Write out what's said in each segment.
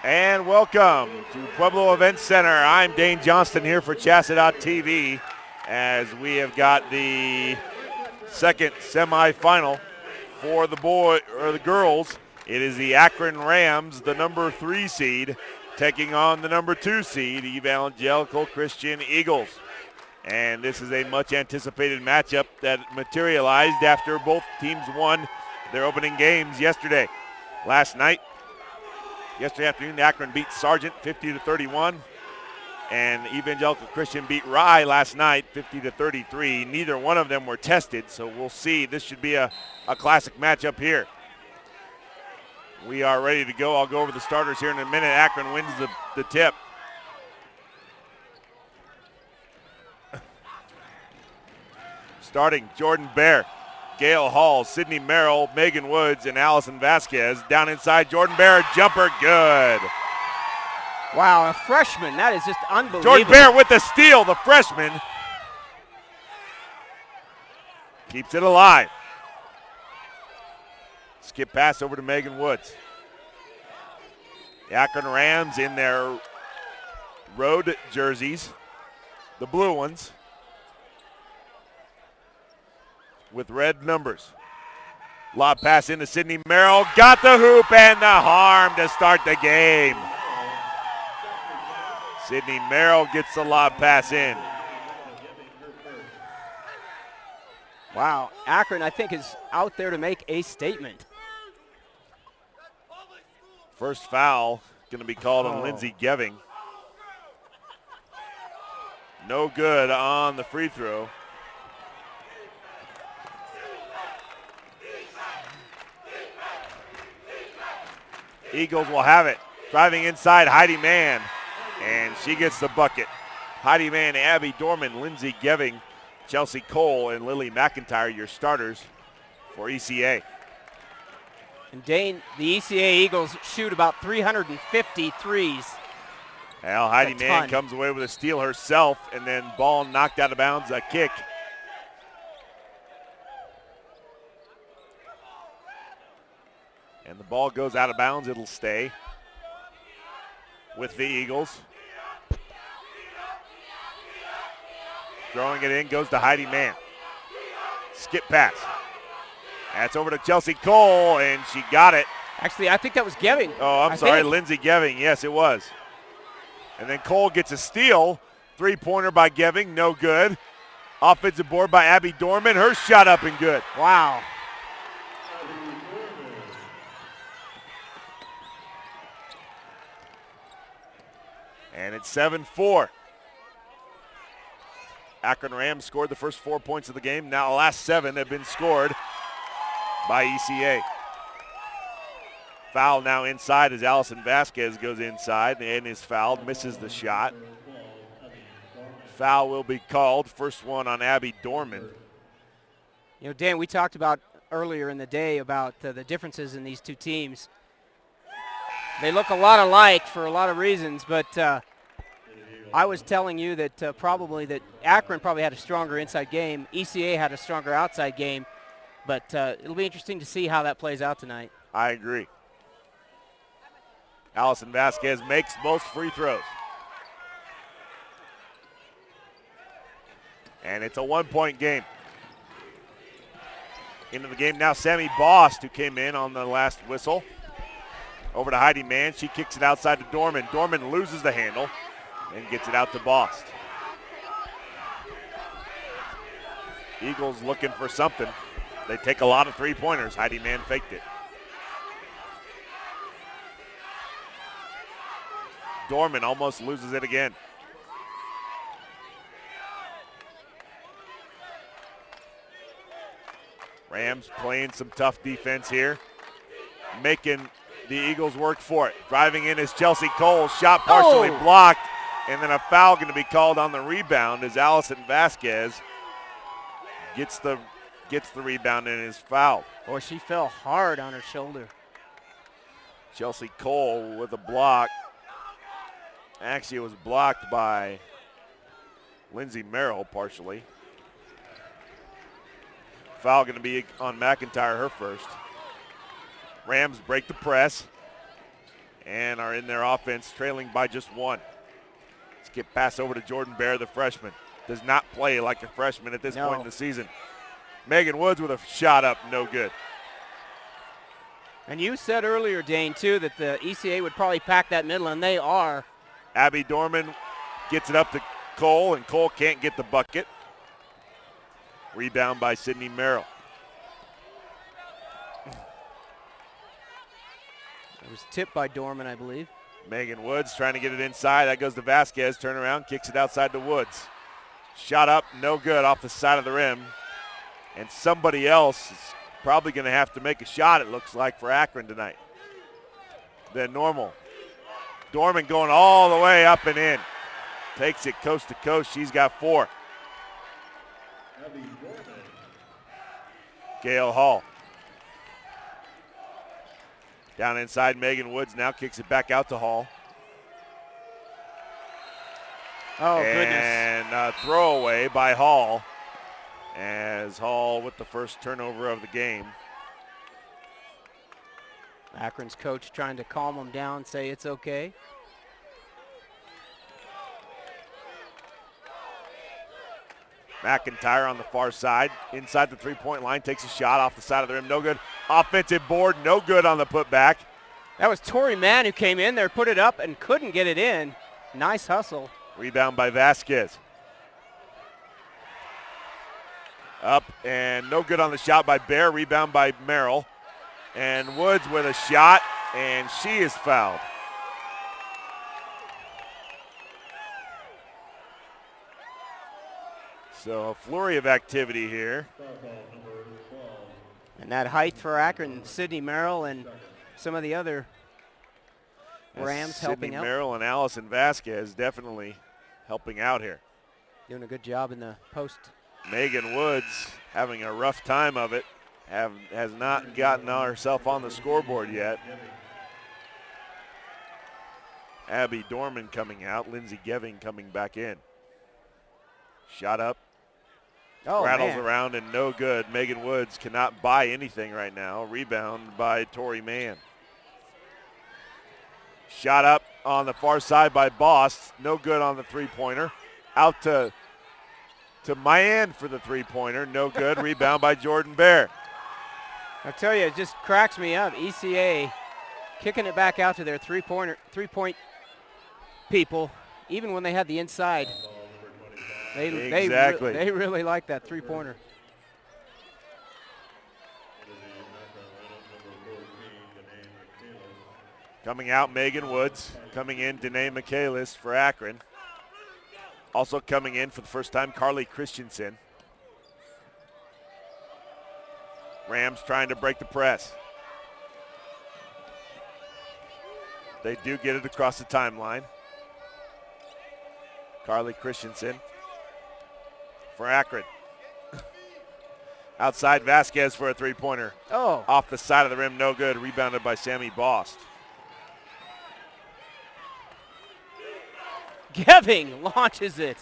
And welcome to Pueblo Event Center. I'm Dane Johnston here for CHSAA.TV as we have got the second semifinal for the girls. It is the Akron Rams, the number 3 seed, taking on the number 2 seed, Evangelical Christian Eagles. And this is a much anticipated matchup that materialized after both teams won their opening games yesterday. Yesterday afternoon, Akron beat Sargent 50-31, and Evangelical Christian beat Rye last night 50-33. Neither one of them were tested, so we'll see. This should be a classic matchup here. We are ready to go. I'll go over the starters here in a minute. Akron wins the tip. Starting, Jordan Bear, Gail Hall, Sydney Merrill, Megan Woods, and Allison Vasquez. Down inside, Jordan Bear, jumper, good. Wow, a freshman. That is just unbelievable. Jordan Bear with the steal, the freshman. Keeps it alive. Skip pass over to Megan Woods. The Akron Rams in their road jerseys, the blue ones, with red numbers. Lob pass into Sydney Merrill. Got the hoop and the harm to start the game. Sydney Merrill gets the lob pass in. Wow, Akron, I think, is out there to make a statement. First foul going to be called on Lindsey Geving. No good on the free throw. Eagles will have it. Driving inside, Heidi Mann, and she gets the bucket. Heidi Mann, Abby Dorman, Lindsey Geving, Chelsea Cole, and Lily McIntyre, your starters for ECA. And Dane, the ECA Eagles shoot about 350 threes. Well, Heidi Mann comes away with a steal herself, and then ball knocked out of bounds, a kick. And the ball goes out of bounds. It'll stay with the Eagles. Throwing it in goes to Heidi Mann. Skip pass. That's over to Chelsea Cole, and she got it. Actually, I think that was Geving. Oh, I'm sorry, Lindsey Geving. Yes, it was. And then Cole gets a steal. Three-pointer by Geving, no good. Offensive board by Abby Dorman. Her shot up and good. Wow. And it's 7-4. Akron Rams scored the first 4 points of the game. Now the last 7 have been scored by ECA. Foul now inside as Allison Vasquez goes inside and is fouled, misses the shot. Foul will be called. First one on Abby Dorman. You know, Dan, we talked about earlier in the day about the differences in these two teams. They look a lot alike for a lot of reasons, but I was telling you that Akron probably had a stronger inside game. ECA had a stronger outside game, but it'll be interesting to see how that plays out tonight. I agree. Allison Vasquez makes most free throws. And it's a 1-point game. Into the game now, Sammy Bost, who came in on the last whistle. Over to Heidi Mann. She kicks it outside to Dorman. Dorman loses the handle and gets it out to Bost. Eagles looking for something. They take a lot of three-pointers. Heidi Mann faked it. Dorman almost loses it again. Rams playing some tough defense here, making the Eagles work for it. Driving in is Chelsea Cole. Shot partially blocked, and then a foul going to be called on the rebound as Allison Vasquez gets the rebound and is fouled. Boy, she fell hard on her shoulder. Chelsea Cole with a block. Actually, it was blocked by Lindsey Merrill partially. Foul going to be on McIntyre, her first. Rams break the press. and are in their offense, trailing by just one. Let's get pass over to Jordan Bear, the freshman. Does not play like a freshman at this point in the season. Megan Woods with a shot up, no good. And you said earlier, Dane, too, that the ECA would probably pack that middle, and they are. Abby Dorman gets it up to Cole, and Cole can't get the bucket. Rebound by Sydney Merrill. It was tipped by Dorman, I believe. Megan Woods trying to get it inside. That goes to Vasquez. Turn around, kicks it outside to Woods. Shot up, no good, off the side of the rim. And somebody else is probably going to have to make a shot, it looks like, for Akron tonight than normal. Dorman going all the way up and in. Takes it coast to coast. She's got 4. Gail Hall. Down inside, Megan Woods now kicks it back out to Hall. Oh, goodness. And a throwaway by Hall, as Hall with the first turnover of the game. Akron's coach trying to calm him down, say it's okay. McIntyre on the far side, inside the three-point line, takes a shot off the side of the rim, no good. Offensive board, no good on the putback. That was Tori Mann who came in there, put it up, and couldn't get it in. Nice hustle. Rebound by Vasquez. Up and no good on the shot by Bear. Rebound by Merrill. And Woods with a shot, and she is fouled. So a flurry of activity here. And that height for Akron, Sydney Merrill and some of the other Rams helping out. Sydney Merrill and Allison Vasquez definitely helping out here. Doing a good job in the post. Megan Woods having a rough time of it. Has not gotten herself on the scoreboard yet. Abby Dorman coming out. Lindsey Geving coming back in. Shot up. Oh, rattles man. Around and no good. Megan Woods cannot buy anything right now. Rebound by Tori Mann. Shot up on the far side by Boss. No good on the three-pointer. Out to Mayan for the three-pointer. No good. Rebound by Jordan Bear. I tell you, it just cracks me up. ECA kicking it back out to their three-point people, even when they had the inside. Exactly. They really like that three-pointer. Coming out, Megan Woods. Coming in, Danae Michaelis for Akron. Also coming in for the first time, Carly Christensen. Rams trying to break the press. They do get it across the timeline. Carly Christensen for Akron. Outside, Vasquez for a three-pointer. Oh. Off the side of the rim, no good. Rebounded by Sammy Bost. Geving launches it.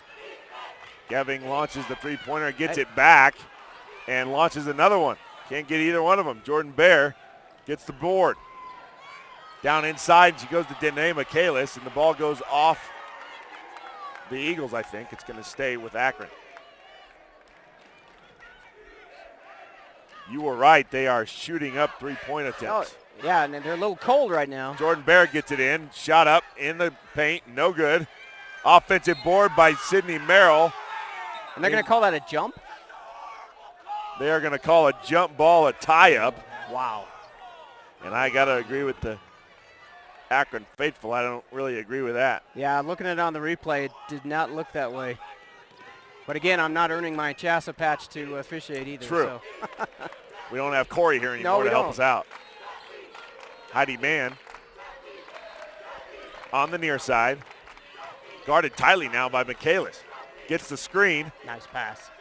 Geving launches the three-pointer, gets it back, and launches another one. Can't get either one of them. Jordan Bear gets the board. Down inside, she goes to Danae Michaelis, and the ball goes off the Eagles, I think. It's going to stay with Akron. You were right. They are shooting up three-point attempts. Oh, yeah, and they're a little cold right now. Jordan Bear gets it in. Shot up in the paint. No good. Offensive board by Sydney Merrill. And they're going to call that a jump? They are going to call a jump ball a tie-up. Wow. And I got to agree with the Akron faithful. I don't really agree with that. Yeah, looking at it on the replay, it did not look that way. But again, I'm not earning my CHSAA patch to officiate either. True. So. We don't have Corey here anymore to help us out. Heidi Mann on the near side. Guarded tightly now by Michaelis. Gets the screen. Nice pass.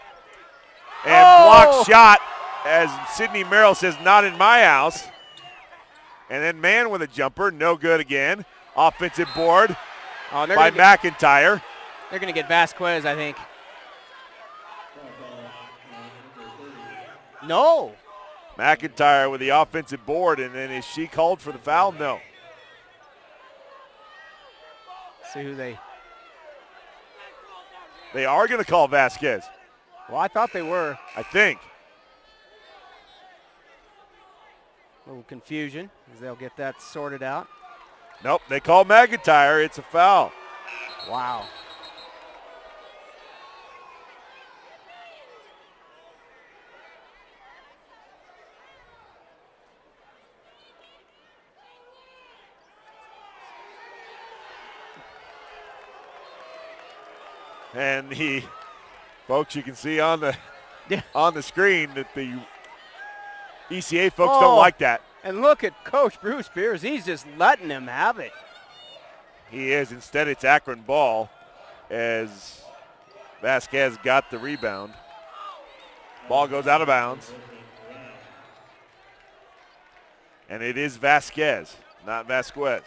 And blocked shot as Sydney Merrill says, not in my house. And then Mann with a jumper. No good again. Offensive board by McIntyre. They're going to get Vasquez, I think. No. McIntyre with the offensive board, and then is she called for the foul? No. see who they. They are going to call Vasquez. Well, I thought they were. I think. A little confusion as they'll get that sorted out. Nope, they call McIntyre. It's a foul. Wow. And folks, you can see on the screen that the ECA folks don't like that. And look at Coach Bruce Beers. He's just letting him have it. He is. Instead, it's Akron ball as Vasquez got the rebound. Ball goes out of bounds. And it is Vasquez, not Vasquez.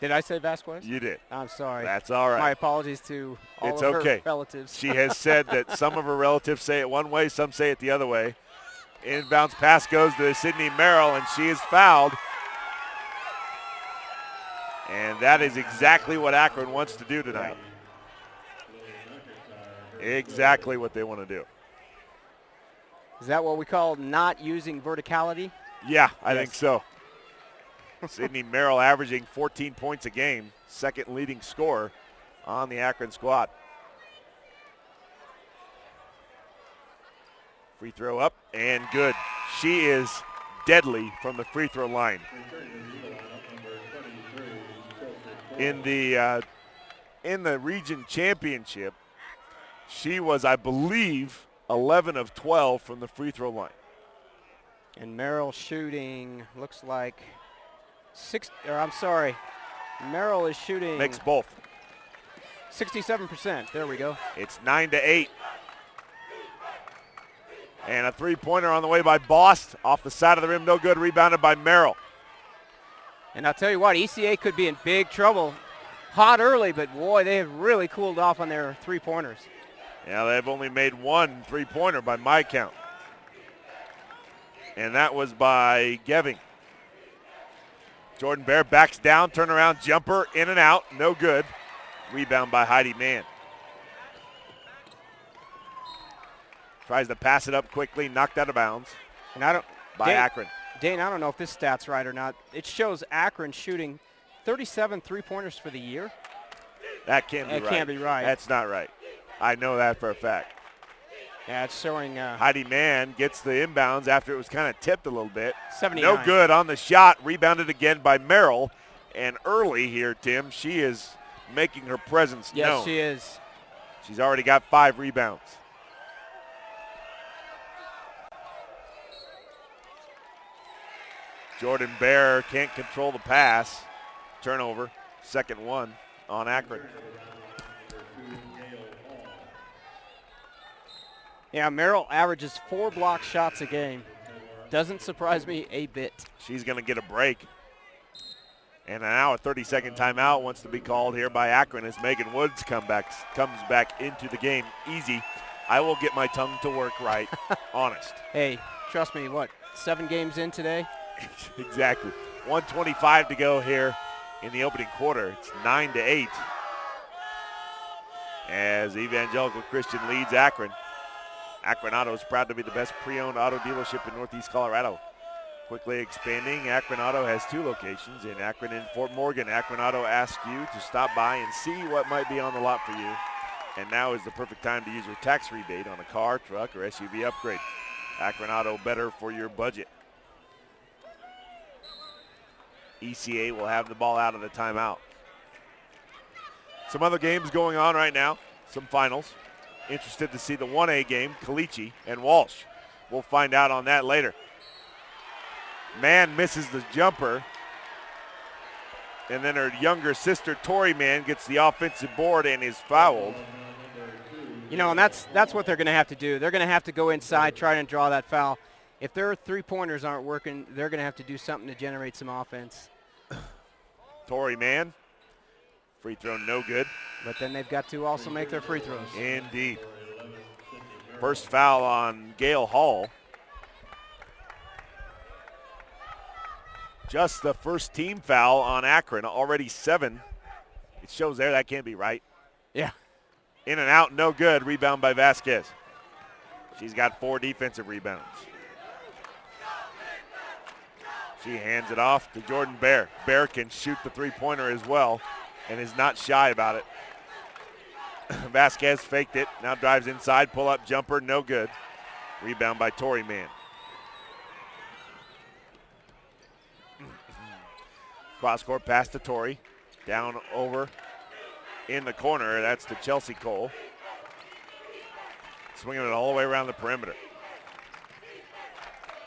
Did I say Vasquez? You did. I'm sorry. That's all right. My apologies to all it's of okay. her relatives. She has said that some of her relatives say it one way, some say it the other way. Inbounds pass goes to Sydney Merrill, and she is fouled. And that is exactly what Akron wants to do tonight. Exactly what they want to do. Is that what we call not using verticality? Yeah, I think so. Sydney Merrill averaging 14 points a game, second leading scorer on the Akron squad. Free throw up and good. She is deadly from the free throw line. In the region championship, she was, I believe, 11 of 12 from the free throw line. And Merrill shooting looks like Merrill is shooting. Makes both. 67%. There we go. It's 9-8. And a three-pointer on the way by Bost. Off the side of the rim, no good. Rebounded by Merrill. And I'll tell you what, ECA could be in big trouble. Hot early, but boy, they have really cooled off on their three-pointers. Yeah, they've only made one three-pointer by my count. And that was by Geving. Jordan Bear backs down, turnaround jumper, in and out, no good. Rebound by Heidi Mann. Tries to pass it up quickly, knocked out of bounds. And Akron. Dane, I don't know if this stat's right or not. It shows Akron shooting 37 three-pointers for the year. That can't be right. That can't be right. That's not right. I know that for a fact. Yeah, it's showing. Heidi Mann gets the inbounds after it was kind of tipped a little bit. 79. No good on the shot. Rebounded again by Merrill. And early here, Tim, she is making her presence known. Yes, she is. She's already got 5 rebounds. Jordan Bear can't control the pass. Turnover, second one on Akron. Yeah, Merrill averages 4 block shots a game. Doesn't surprise me a bit. She's going to get a break. And now a 30-second timeout wants to be called here by Akron as Megan Woods comes back into the game. Easy. I will get my tongue to work right. Honest. Hey, trust me, 7 games in today? Exactly. 1:25 to go here in the opening quarter. It's 9-8 as Evangelical Christian leads Akron. Akron Auto is proud to be the best pre-owned auto dealership in Northeast Colorado. Quickly expanding, Akron Auto has 2 locations in Akron and Fort Morgan. Akron Auto asks you to stop by and see what might be on the lot for you. And now is the perfect time to use your tax rebate on a car, truck, or SUV upgrade. Akron Auto, better for your budget. ECA will have the ball out of the timeout. Some other games going on right now, some finals. Interested to see the 1A game, Kalichi and Walsh. We'll find out on that later. Mann misses the jumper. And then her younger sister, Tori Mann, gets the offensive board and is fouled. You know, and that's what they're going to have to do. They're going to have to go inside, try and draw that foul. If their three-pointers aren't working, they're going to have to do something to generate some offense. Tori Mann, free throw no good. But then they've got to also make their free throws. Indeed. First foul on Gail Hall. Just the first team foul on Akron, already 7. shows there. That can't be right. Yeah. In and out, no good. Rebound by Vasquez. She's got 4 defensive rebounds. She hands it off to Jordan Bear. Bear can shoot the three-pointer as well and is not shy about it. Vasquez faked it, now drives inside, pull-up jumper, no good. Rebound by Tori Mann. Cross-court pass to Tori. Down over in the corner, that's to Chelsea Cole. Swinging it all the way around the perimeter.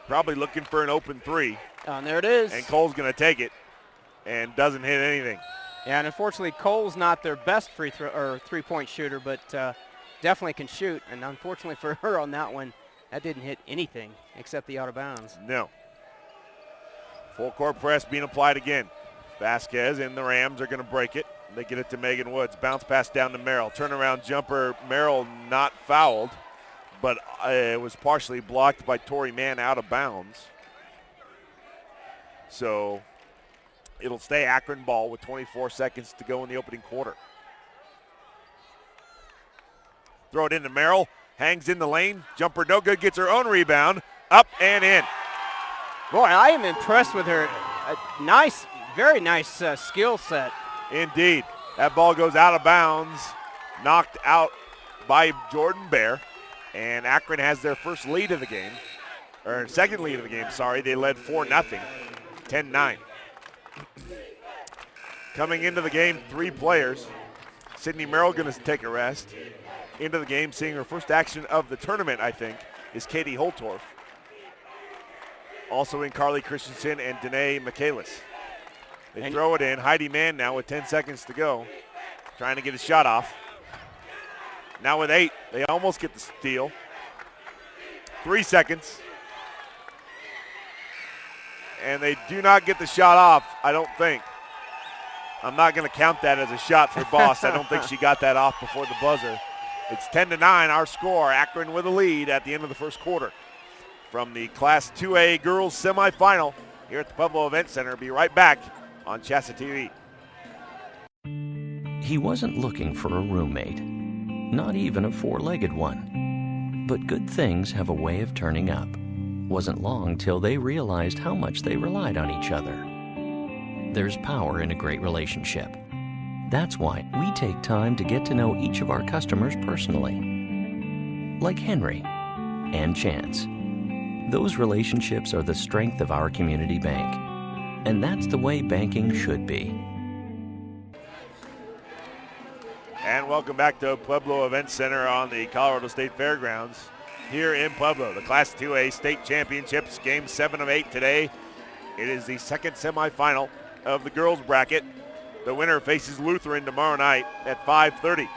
Probably looking for an open 3. And there it is. And Cole's going to take it and doesn't hit anything. Yeah, and unfortunately, Cole's not their best free throw or three-point shooter, but definitely can shoot. And unfortunately for her on that one, that didn't hit anything except the out of bounds. No. Full court press being applied again. Vasquez and the Rams are going to break it. They get it to Megan Woods. Bounce pass down to Merrill. Turnaround jumper. Merrill not fouled, but it was partially blocked by Tori Mann out of bounds. So it'll stay Akron ball with 24 seconds to go in the opening quarter. Throw it into Merrill. Hangs in the lane. Jumper no good. Gets her own rebound. Up and in. Boy, I am impressed with her. Nice, very nice skill set. Indeed. That ball goes out of bounds. Knocked out by Jordan Bear. And Akron has their first lead of the game. Or second lead of the game, sorry. They led 4-0. 10-9. Coming into the game, 3 players. Sydney Merrill going to take a rest. Into the game, seeing her first action of the tournament, I think, is Katie Holtorf. Also in Carly Christensen and Danae Michaelis. They throw it in. Heidi Mann now with 10 seconds to go. Trying to get a shot off. Now with 8, they almost get the steal. 3 seconds. And they do not get the shot off, I don't think. I'm not going to count that as a shot for Boss. I don't think she got that off before the buzzer. It's 10-9, our score. Akron with a lead at the end of the first quarter. From the Class 2A girls semifinal here at the Pueblo Event Center. Be right back on CHSAA TV. He wasn't looking for a roommate, not even a 4-legged one. But good things have a way of turning up. Wasn't long till they realized how much they relied on each other. There's power in a great relationship. That's why we take time to get to know each of our customers personally. Like Henry and Chance. Those relationships are the strength of our community bank. And that's the way banking should be. And welcome back to Pueblo Event Center on the Colorado State Fairgrounds here in Pueblo. The Class 2A State Championships, Game 7 of 8 today. It is the second semifinal of the girls bracket. The winner faces Lutheran tomorrow night at 5:30.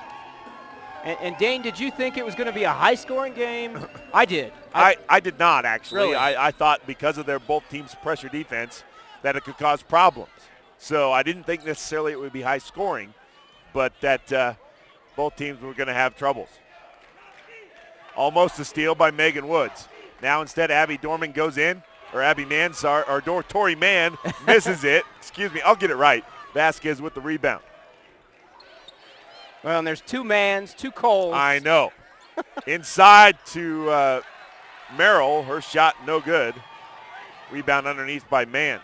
And Dane, did you think it was going to be a high-scoring game? I did. I did not, actually. Really? I thought because of their both teams' pressure defense that it could cause problems. So I didn't think necessarily it would be high-scoring, but that both teams were going to have troubles. Almost a steal by Megan Woods. Now instead Abby Dorman goes in, or Abby Mansar, or Tori Mann misses it. Excuse me, I'll get it right. Vasquez with the rebound. Well, and there's 2 Manns, 2 Coles. I know. Inside to Merrill. Her shot no good. Rebound underneath by Mann.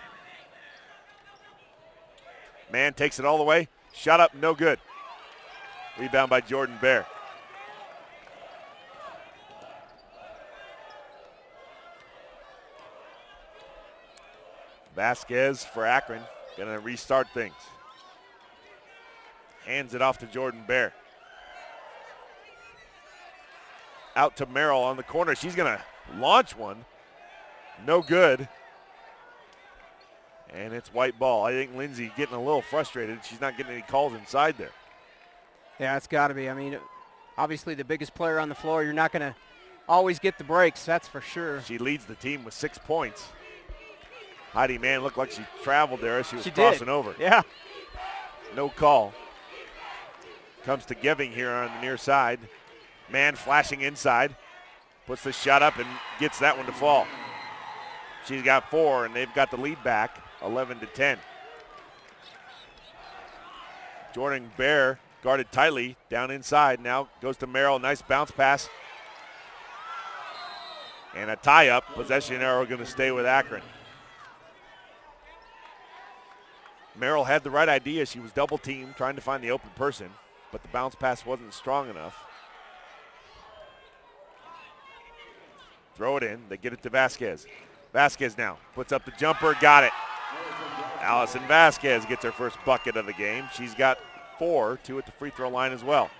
Mann takes it all the way. Shot up, no good. Rebound by Jordan Bear. Vasquez for Akron. Going to restart things. Hands it off to Jordan Bear. Out to Merrill on the corner. She's going to launch one. No good. And it's white ball. I think Lindsay getting a little frustrated. She's not getting any calls inside there. Yeah, it's got to be. I mean, obviously the biggest player on the floor, you're not going to always get the breaks, that's for sure. She leads the team with 6 points. Heidi Mann looked like she traveled there as she was crossing over. Yeah. No call. Comes to Giving here on the near side. Mann flashing inside. Puts the shot up and gets that one to fall. She's got 4, and they've got the lead back, 11-10. Jordan Bear guarded tightly down inside. Now goes to Merrill. Nice bounce pass. And a tie-up. Possession arrow going to stay with Akron. Merrill had the right idea. She was double-teamed, trying to find the open person, but the bounce pass wasn't strong enough. Throw it in. They get it to Vasquez. Vasquez now puts up the jumper. Got it. Allison Vasquez gets her first bucket of the game. She's got 4, 2 at the free throw line as well.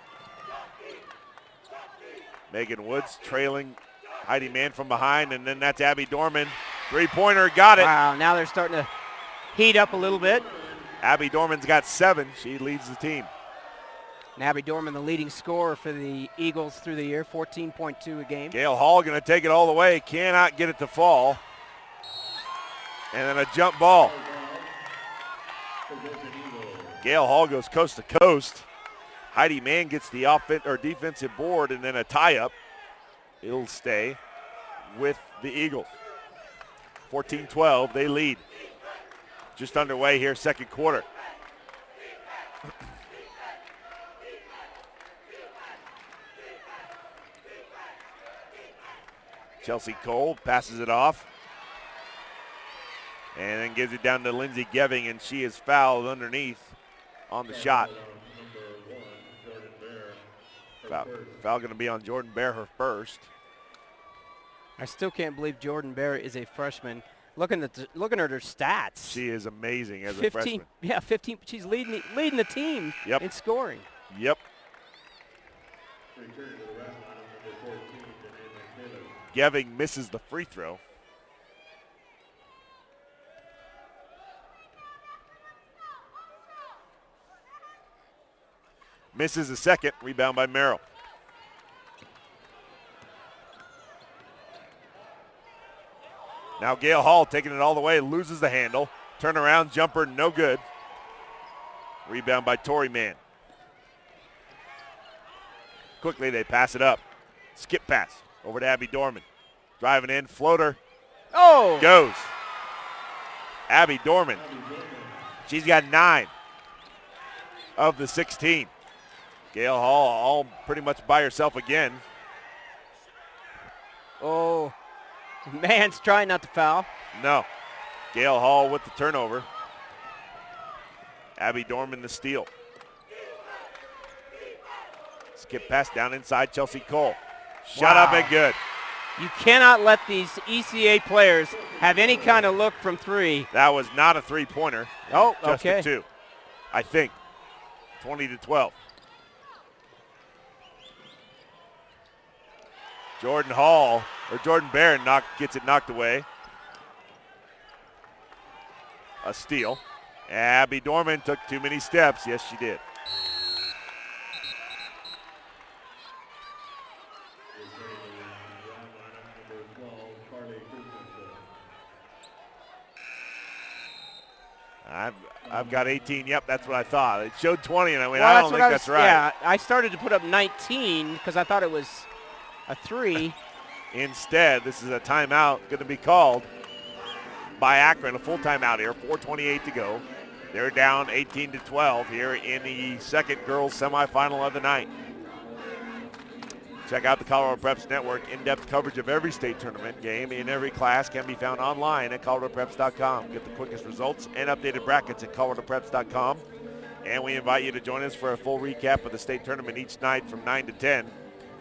Megan Woods trailing Heidi Mann from behind, and then that's Abby Dorman. Three-pointer, got it. Wow, now they're starting to heat up a little bit. Abby Dorman's got 7. She leads the team. And Abby Dorman, the leading scorer for the Eagles through the year, 14.2 a game. Gail Hall going to take it all the way. Cannot get it to fall. And then a jump ball. Gail Hall goes coast to coast. Heidi Mann gets the defensive board, and then a tie-up. It'll stay with the Eagles. 14-12, they lead. Just underway here, second quarter. Chelsea Cole passes it off. And then gives it down to Lindsey Geving, and she is fouled underneath on the shot. Foul going to be on Jordan Bear, her first. I still can't believe Jordan Bear is a freshman. Looking at her stats. She is amazing as a freshman. Yeah, 15. She's leading the team in scoring. Yep. Geving misses the free throw. Misses the second. Rebound by Merrill. Now Gail Hall taking it all the way, loses the handle. Turnaround jumper, no good. Rebound by Tori Mann. Quickly they pass it up. Skip pass over to Abby Dorman. Driving in, floater. Oh! Goes. Abby Dorman. She's got 9 of the 16. Gail Hall all pretty much by herself again. Oh, Mann's trying not to foul. No. Gail Hall with the turnover. Abby Dorman the steal. Skip pass down inside Chelsea Cole. Shot up and good. You cannot let these ECA players have any kind of look from 3. That was not a three-pointer. Oh, just okay. a 2, I think. 20-12. Jordan Bear gets it knocked away. A steal. Abby Dorman took too many steps. Yes, she did. I've got 18. Yep, that's what I thought. It showed 20, and I went, I don't think that's right. Yeah, I started to put up 19 because I thought it was a 3. Instead, this is a timeout going to be called by Akron, a full timeout here, 4:28 to go. They're down 18-12 here in the second girls semifinal of the night. Check out the Colorado Preps Network. In-depth coverage of every state tournament game in every class can be found online at coloradopreps.com. Get the quickest results and updated brackets at coloradopreps.com. And we invite you to join us for a full recap of the state tournament each night from 9 to 10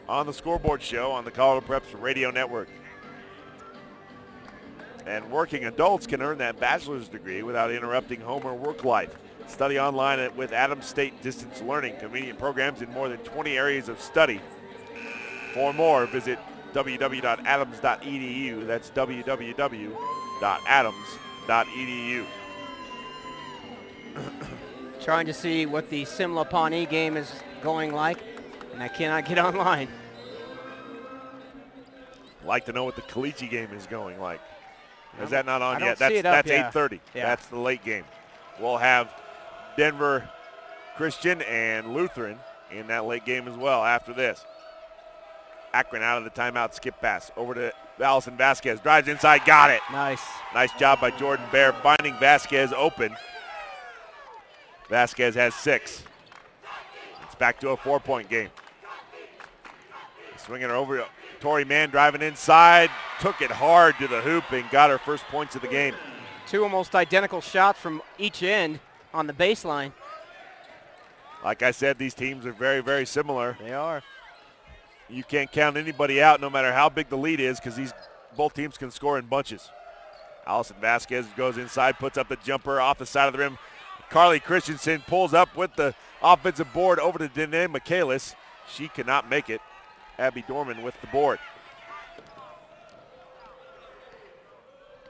on the Scoreboard Show on the Colorado Preps Radio Network. And working adults can earn that bachelor's degree without interrupting home or work life. Study online with Adams State Distance Learning, convenient programs in more than 20 areas of study. For more, visit www.adams.edu. That's www.adams.edu. Trying to see what the Simla Pawnee game is going like, and I cannot get online. Like to know what the Caliche game is going like. Is that not on yet? That's 8:30. Yeah. That's the late game. We'll have Denver Christian and Lutheran in that late game as well after this. Akron out of the timeout, skip pass over to Allison Vasquez. Drives inside, got it. Nice. Nice job by Jordan Bear finding Vasquez open. Vasquez has 6. back to a 4-point game. Swinging it over. Tori Mann driving inside, took it hard to the hoop and got her first points of the game. 2 almost identical shots from each end on the baseline. Like I said, these teams are very, very similar. They are. You can't count anybody out no matter how big the lead is because both teams can score in bunches. Allison Vasquez goes inside, puts up the jumper off the side of the rim. Carly Christensen pulls up with the offensive board over to Danae Michaelis. She cannot make it. Abby Dorman with the board.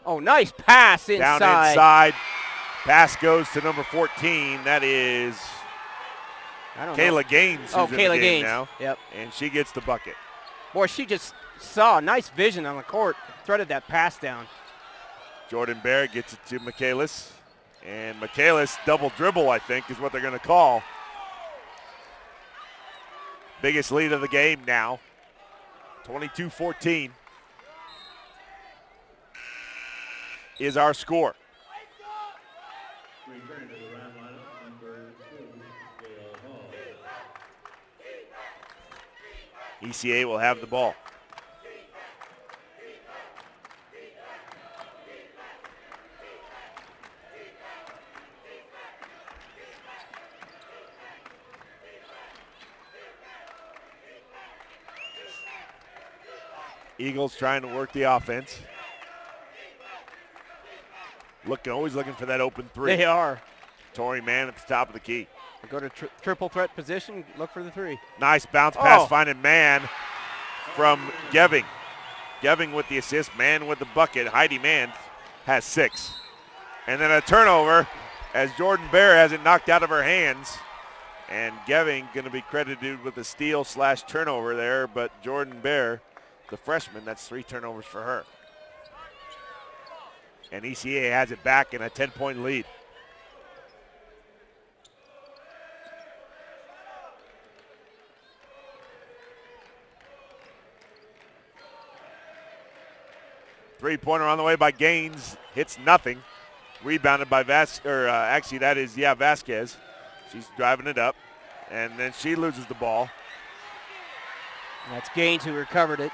Oh, nice pass inside. Down inside. Pass goes to number 14. That is Kayla Gaines, who's in the game now. Yep. And she gets the bucket. Boy, she just saw a nice vision on the court, threaded that pass down. Jordan Barrett gets it to Michaelis. And Michaelis double dribble, I think, is what they're going to call. Biggest lead of the game now, 22-14 is our score. ECA will have the ball. Eagles trying to work the offense. Always looking for that open three. They are. Tori Mann at the top of the key. Go to triple threat position, look for the three. Nice bounce pass, finding Mann from Geving. Geving with the assist, Mann with the bucket. Heidi Mann has 6. And then a turnover as Jordan Bear has it knocked out of her hands. And Geving going to be credited with a steal/turnover there, but Jordan Bear, the freshman, that's 3 turnovers for her. And ECA has it back in a 10-point lead. Three-pointer on the way by Gaines, hits nothing. Rebounded by Vasquez. She's driving it up, and then she loses the ball. And that's Gaines who recovered it.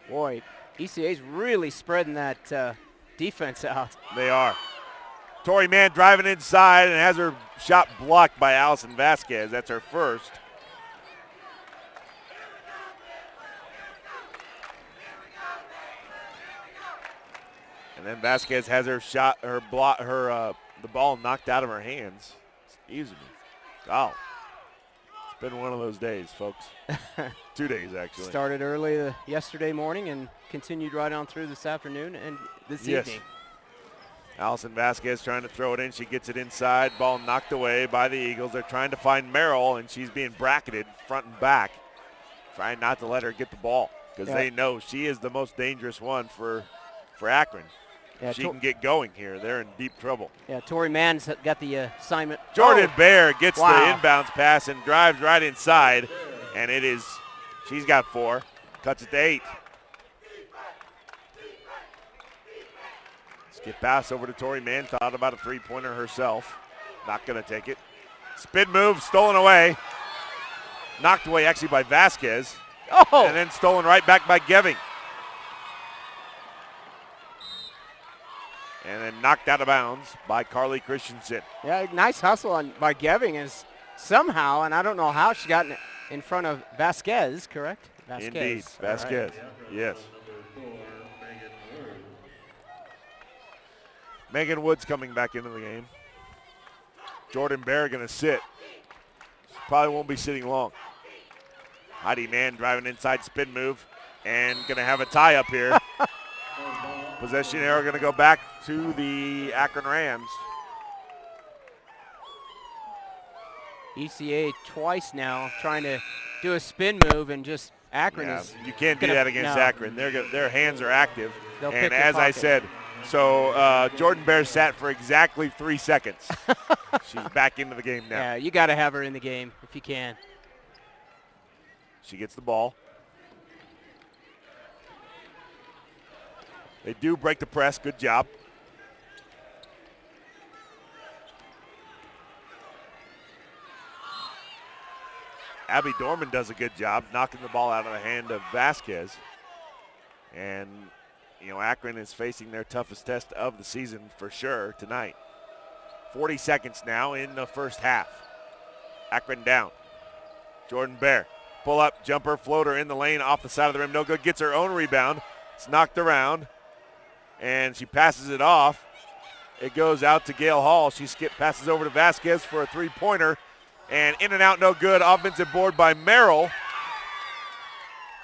Boy, ECA's really spreading that defense out. They are. Tori Mann driving inside and has her shot blocked by Allison Vasquez. That's her first. And then Vasquez has her shot, the ball knocked out of her hands. Excuse me. Oh, it's been one of those days, folks. 2 days, actually. Started early yesterday morning and continued right on through this afternoon and this evening. Allison Vasquez trying to throw it in. She gets it inside. Ball knocked away by the Eagles. They're trying to find Merrill, and she's being bracketed front and back, trying not to let her get the ball because they know she is the most dangerous one for Akron. Yeah, she can get going here. They're in deep trouble. Yeah, Tori Mann's got the assignment. Jordan Bear gets the inbounds pass and drives right inside, and she's got 4, cuts it to 8. Skip pass over to Tori Mann, thought about a three-pointer herself. Not going to take it. Spin move, stolen away. Knocked away actually by Vasquez. Oh! And then stolen right back by Geving. And then knocked out of bounds by Carly Christensen. Yeah, nice hustle by Geving is somehow, and I don't know how, she got in front of Vasquez, correct? Vasquez. Indeed, Vasquez, yes. Megan Woods coming back into the game. Jordan Bear going to sit. She probably won't be sitting long. Heidi Mann driving inside, spin move, and going to have a tie up here. Possession arrow going to go back to the Akron Rams. ECA twice now trying to do a spin move, and just Akron is. You can't do that against Akron. Their hands are active. They'll and as I said, so Jordan Bear sat for exactly 3 seconds. She's back into the game now. Yeah, you got to have her in the game if you can. She gets the ball. They do break the press. Good job. Abby Dorman does a good job knocking the ball out of the hand of Vasquez. And, Akron is facing their toughest test of the season for sure tonight. 40 seconds now in the first half. Akron down. Jordan Bear, pull up, jumper, floater in the lane, off the side of the rim, no good, gets her own rebound. It's knocked around, and she passes it off. It goes out to Gail Hall. She passes over to Vasquez for a three-pointer, and in and out, no good. Offensive board by Merrill.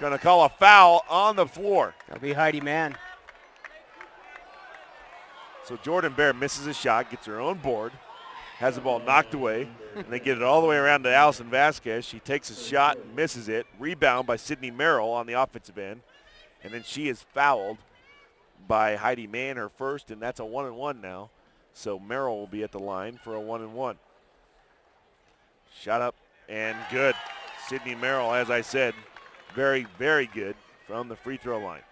Gonna call a foul on the floor. That'll be Heidi Mann. So Jordan Bear misses a shot, gets her own board, has the ball knocked away, and they get it all the way around to Allison Vasquez. She takes a shot and misses it. Rebound by Sydney Merrill on the offensive end. And then she is fouled by Heidi Mann, her first, and that's a 1-and-1 now. So Merrill will be at the line for a 1-and-1. Shot up and good. Sydney Merrill, as I said, very, very good from the free throw line.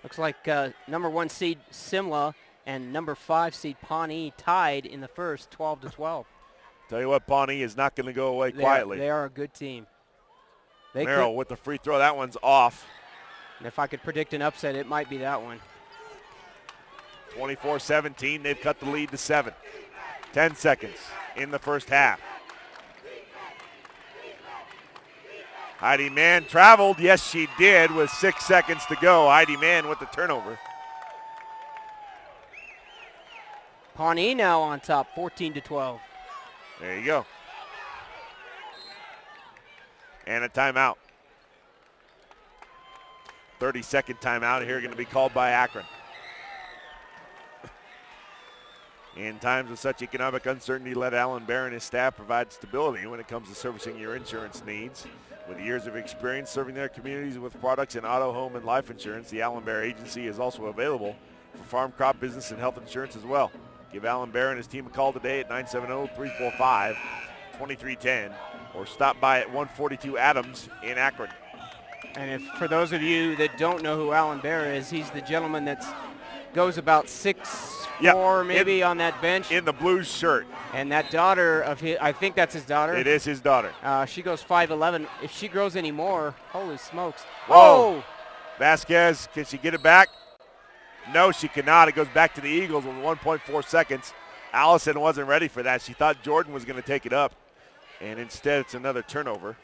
Looks like number 1 seed Simla and number 5 seed Pawnee tied in the first, 12-12. Tell you what, Pawnee is not going to go away quietly. They are a good team. Merrill with the free throw. That one's off. And if I could predict an upset, it might be that one. 24-17. They've cut the lead to 7. 10 seconds in the first half. Heidi Mann traveled. Yes, she did with 6 seconds to go. Heidi Mann with the turnover. Pawnee now on top, 14-12. There you go. And a timeout. 30-second timeout here going to be called by Akron. In times of such economic uncertainty, let Alan Bear and his staff provide stability when it comes to servicing your insurance needs. With years of experience serving their communities with products in auto, home, and life insurance, the Alan Bear Agency is also available for farm, crop, business, and health insurance as well. Give Alan Bear and his team a call today at 970-345-2310 or stop by at 142 Adams in Akron. And for those of you that don't know who Alan Bear is, he's the gentleman that goes about 6'4", maybe on that bench. In the Blues shirt. And that daughter of his, I think that's his daughter. It is his daughter. She goes 5'11". If she grows any more, holy smokes. Whoa! Oh! Vasquez, can she get it back? No, she cannot. It goes back to the Eagles with 1.4 seconds. Allison wasn't ready for that. She thought Jordan was going to take it up, and instead it's another turnover.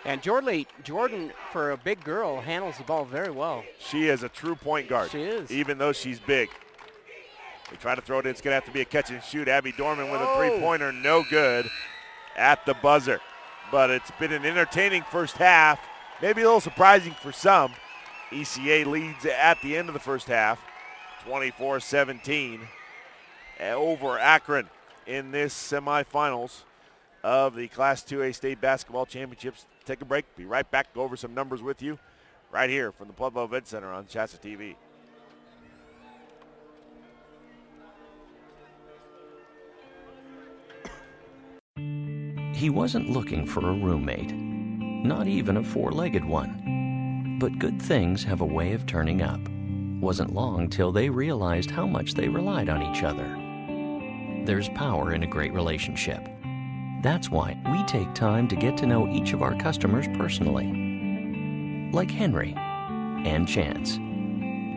And Jordan, for a big girl, handles the ball very well. She is a true point guard. She is. Even though she's big. They try to throw it in. It's going to have to be a catch and shoot. Abby Dorman with a three-pointer, no good at the buzzer. But it's been an entertaining first half, maybe a little surprising for some. ECA leads at the end of the first half, 24-17 over Akron in this semifinals of the Class 2A State Basketball Championships. Take a break. Be right back. Go over some numbers with you right here from the Pueblo Event Center on CHSAA TV. He wasn't looking for a roommate, not even a four-legged one. But good things have a way of turning up. Wasn't long till they realized how much they relied on each other. There's power in a great relationship. That's why we take time to get to know each of our customers personally. Like Henry and Chance.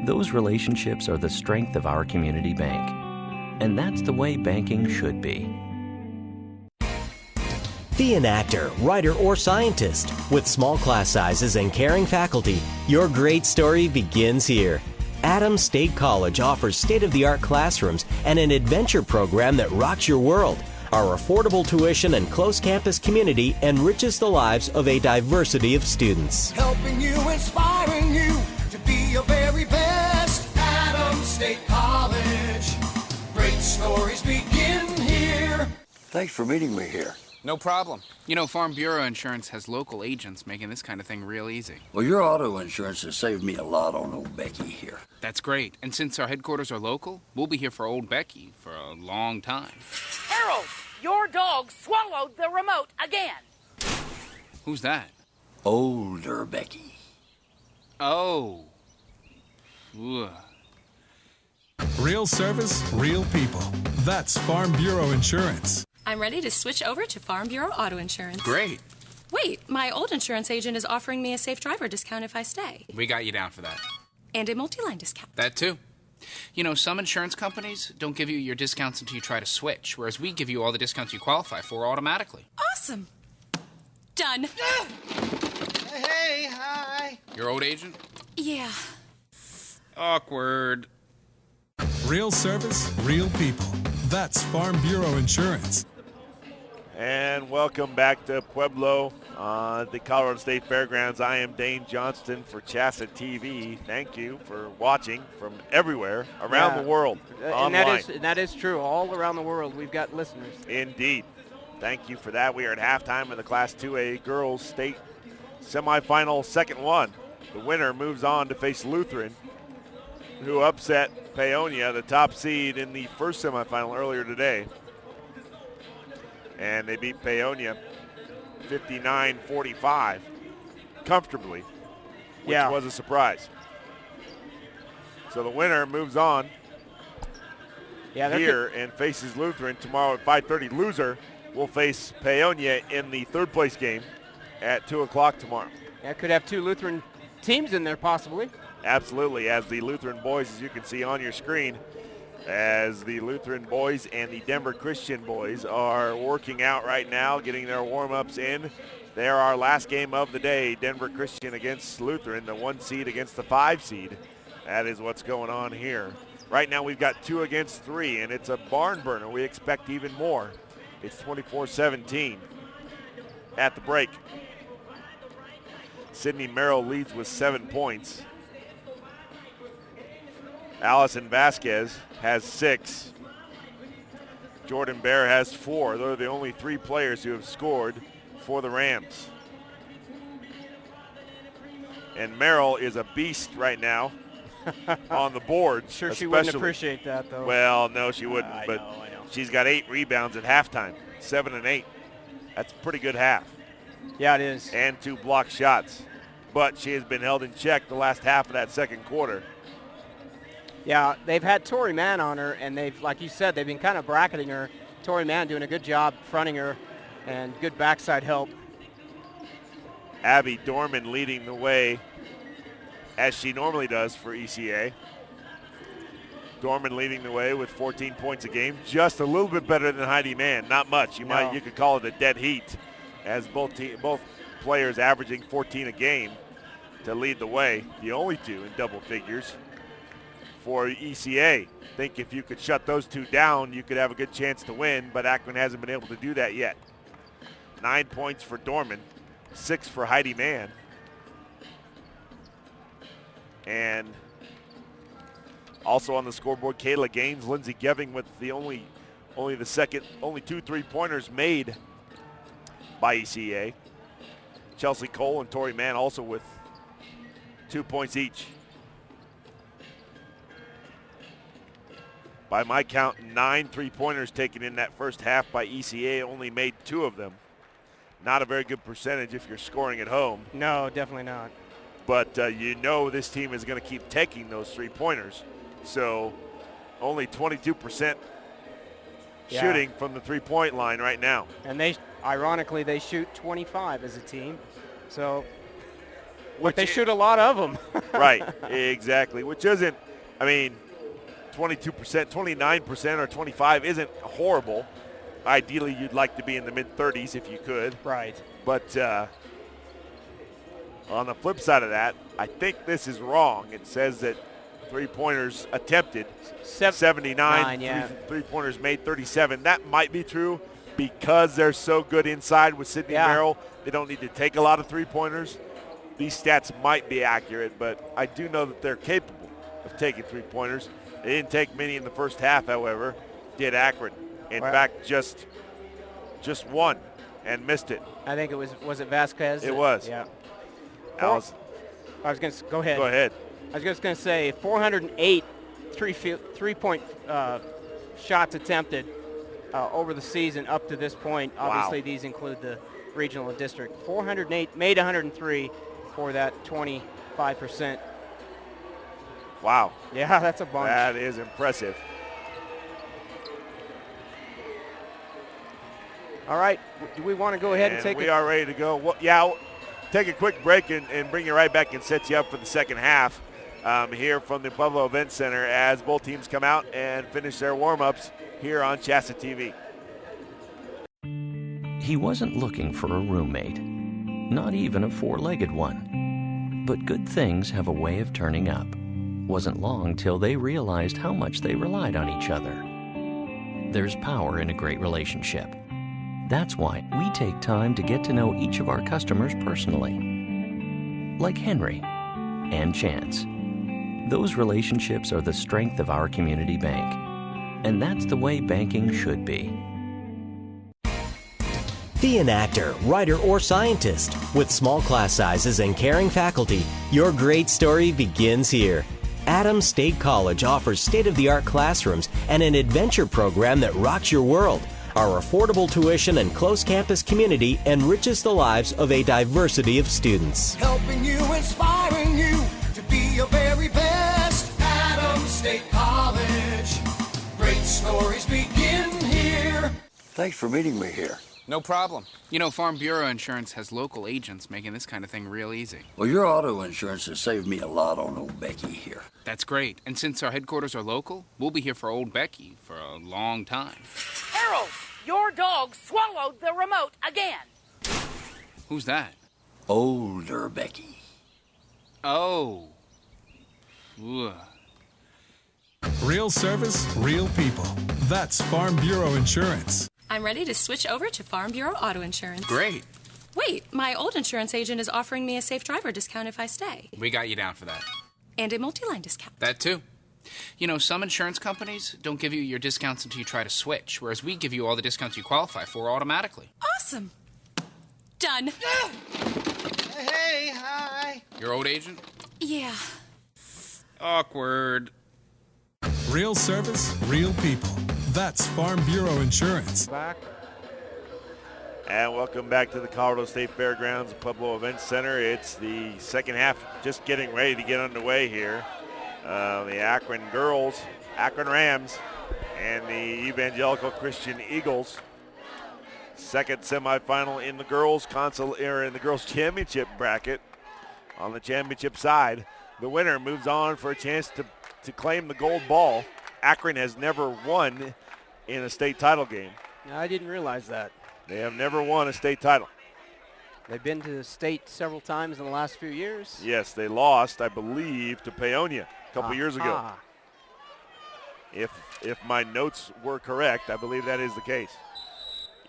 Those relationships are the strength of our community bank. And that's the way banking should be. Be an actor, writer, or scientist. With small class sizes and caring faculty, your great story begins here. Adams State College offers state-of-the-art classrooms and an adventure program that rocks your world. Our affordable tuition and close campus community enriches the lives of a diversity of students. Helping you, inspiring you to be your very best. Adams State College. Great stories begin here. Thanks for meeting me here. No problem. You know, Farm Bureau Insurance has local agents making this kind of thing real easy. Well, your auto insurance has saved me a lot on old Becky here. That's great. And since our headquarters are local, we'll be here for old Becky for a long time. Harold, your dog swallowed the remote again. Who's that? Older Becky. Oh. Ugh. Real service, real people. That's Farm Bureau Insurance. I'm ready to switch over to Farm Bureau Auto Insurance. Great. Wait, my old insurance agent is offering me a safe driver discount if I stay. We got you down for that. And a multi-line discount. That too. You know, some insurance companies don't give you your discounts until you try to switch, whereas we give you all the discounts you qualify for automatically. Awesome. Done. Hey, hi. Your old agent? Yeah. Awkward. Real service, real people. That's Farm Bureau Insurance. And welcome back to Pueblo on the Colorado State Fairgrounds. I am Dane Johnston for CHSAA TV. Thank you for watching from everywhere around the world online. And that is true. All around the world, we've got listeners. Indeed. Thank you for that. We are at halftime in the Class 2A Girls State Semifinal, second one. The winner moves on to face Lutheran, who upset Paonia, the top seed in the first semifinal earlier today. And they beat Paonia 59-45 comfortably, which was a surprise. So the winner moves on here and faces Lutheran tomorrow at 5:30. Loser will face Paonia in the third place game at 2 o'clock tomorrow. That could have two Lutheran teams in there possibly. Absolutely, as the Lutheran boys, as you can see on your screen, as the Lutheran boys and the Denver Christian boys are working out right now, getting their warm-ups in. They're our last game of the day, Denver Christian against Lutheran, the 1 seed against the 5 seed. That is what's going on here. Right now we've got 2 against 3, and it's a barn burner. We expect even more. It's 24-17 at the break. Sydney Merrill leads with 7 points. Allison Vasquez has 6. Jordan Bear has 4. Those are the only 3 players who have scored for the Rams. And Merrill is a beast right now on the board. Sure, she wouldn't appreciate that, though. Well, no, she wouldn't. I but know. she's got 8 rebounds at halftime, 7 and 8. That's a pretty good half. Yeah, it is. And 2 blocked shots. But she has been held in check the last half of that second quarter. Yeah, they've had Tori Mann on her, and they've, like you said, they've been kind of bracketing her. Tori Mann doing a good job fronting her and good backside help. Abby Dorman leading the way, as she normally does for ECA. Dorman leading the way with 14 points a game, just a little bit better than Heidi Mann. Not much. You could call it a dead heat, as both players averaging 14 a game to lead the way. The only 2 in double figures for ECA. Think if you could shut those 2 down, you could have a good chance to win, but Akron hasn't been able to do that yet. 9 points for Dorman, 6 for Heidi Mann. And also on the scoreboard, Kayla Gaines, Lindsey Geving with the only 2 3-pointers made by ECA. Chelsea Cole and Tori Mann also with 2 points each. By my count, 9 3-pointers taken in that first half by ECA, only made 2 of them. Not a very good percentage if you're scoring at home. No, definitely not. But you know this team is going to keep taking those 3-pointers. So only 22% shooting from the 3-point line right now. And ironically, they shoot 25 as a team. So, but they shoot a lot of them. Right, exactly, which isn't, 22%, 29% or 25 isn't horrible. Ideally, you'd like to be in the mid-30s if you could. Right. But on the flip side of that, I think this is wrong. It says that 3-pointers attempted, 79, 3-pointers made 37. That might be true because they're so good inside with Sydney Merrill. They don't need to take a lot of 3-pointers. These stats might be accurate, but I do know that they're capable of taking 3-pointers. They didn't take many in the first half, however, did Akron. In fact, just one and missed it. I think it was it Vasquez? It was. Yeah. Alice. I was going to go ahead. Go ahead. I was just going to say 408 three-point shots attempted over the season up to this point. Obviously, these include the regional and district. 408, made 103 for that 25%. Wow. Yeah, that's a bunch. That is impressive. All right, do we want to go ahead and take we are ready to go. Well, yeah, we'll take a quick break and bring you right back and set you up for the second half here from the Pueblo Event Center as both teams come out and finish their warm-ups here on CHSAA TV. He wasn't looking for a roommate, not even a four-legged one. But good things have a way of turning up. Wasn't long till they realized how much they relied on each other. There's power in a great relationship. That's why we take time to get to know each of our customers personally. Like Henry and Chance. Those relationships are the strength of our community bank. And that's the way banking should be. Be an actor, writer, or scientist. With small class sizes and caring faculty, your great story begins here. Adams State College offers state-of-the-art classrooms and an adventure program that rocks your world. Our affordable tuition and close campus community enriches the lives of a diversity of students. Helping you, inspiring you to be your very best. Adams State College. Great stories begin here. Thanks for meeting me here. No problem. You know, Farm Bureau Insurance has local agents making this kind of thing real easy. Well, your auto insurance has saved me a lot on old Becky here. That's great. And since our headquarters are local, we'll be here for old Becky for a long time. Harold, your dog swallowed the remote again. Who's that? Older Becky. Oh. Ugh. Real service, real people. That's Farm Bureau Insurance. I'm ready to switch over to Farm Bureau Auto Insurance. Great. Wait, my old insurance agent is offering me a safe driver discount if I stay. We got you down for that. And a multi-line discount. That too. You know, some insurance companies don't give you your discounts until you try to switch, whereas we give you all the discounts you qualify for automatically. Awesome. Done. Hey, hi. Your old agent? Yeah. Awkward. Real service, real people. That's Farm Bureau Insurance. Back. And welcome back to the Colorado State Fairgrounds Pueblo Event Center. It's the second half just getting ready to get underway here. The Akron girls, Akron Rams, and the Evangelical Christian Eagles. Second semifinal in the girls in the girls championship bracket. On the championship side, the winner moves on for a chance to claim the gold ball. Akron has never won in a state title game. I didn't realize that. They have never won a state title. They've been to the state several times in the last few years. Yes, they lost, I believe, to Paonia a couple years ago. If my notes were correct, I believe that is the case.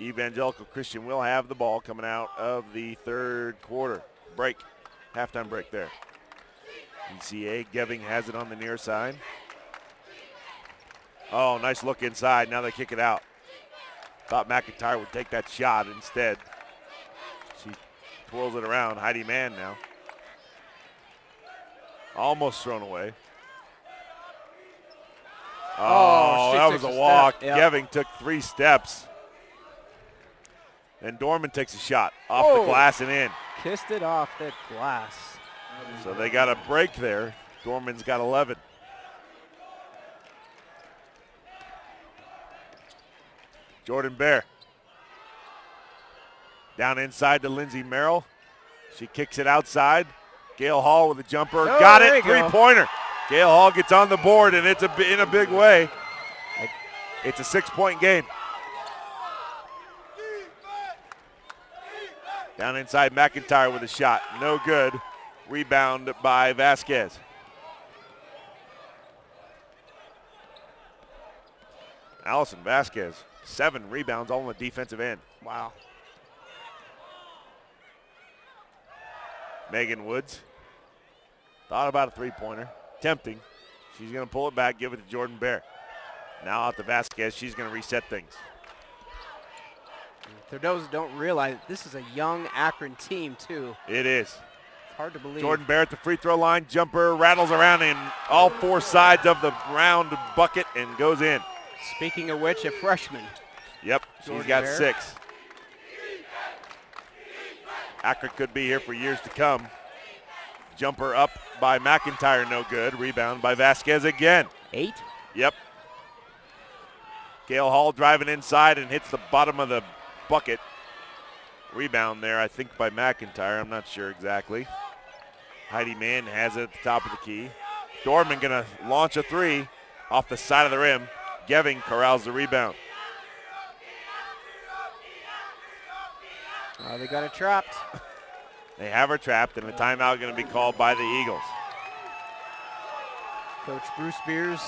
Evangelical Christian will have the ball coming out of the third quarter. Break, halftime break there. ECA Geving has it on the near side. Oh, nice look inside. Now they kick it out. Thought McIntyre would take that shot instead. She twirls it around. Heidi Mann now. Almost thrown away. Oh, that was a walk. Yep. Geving took 3 steps. And Dorman takes a shot off the glass and in. Kissed it off that glass. So they got a break there. Dorman's got 11. Jordan Bear. Down inside to Lindsay Merrill. She kicks it outside. Gail Hall with a jumper. Oh, got it. Go. 3-pointer. Gail Hall gets on the board, and it's in a big way. It's a 6-point game. Down inside, McIntyre with a shot. No good. Rebound by Vasquez. Allison Vasquez, 7 rebounds all on the defensive end. Wow. Megan Woods thought about a 3-pointer. Tempting. She's going to pull it back, give it to Jordan Bear. Now out to Vasquez. She's going to reset things. For those who don't realize, this is a young Akron team, too. It is. It's hard to believe. Jordan Bear at the free throw line. Jumper rattles around in all 4 sides of the round bucket and goes in. Speaking of which, a freshman. Yep, Jordan she's got Bear. 6. Akron could be here for years to come. Jumper up by McIntyre, no good. Rebound by Vasquez again. 8? Yep. Gail Hall driving inside and hits the bottom of the bucket. Rebound there, I think, by McIntyre. I'm not sure exactly. Heidi Mann has it at the top of the key. Dorman going to launch a three off the side of the rim. Geving corrals the rebound. Oh, they got it trapped. They have her trapped, and a timeout going to be called by the Eagles. Coach Bruce Spears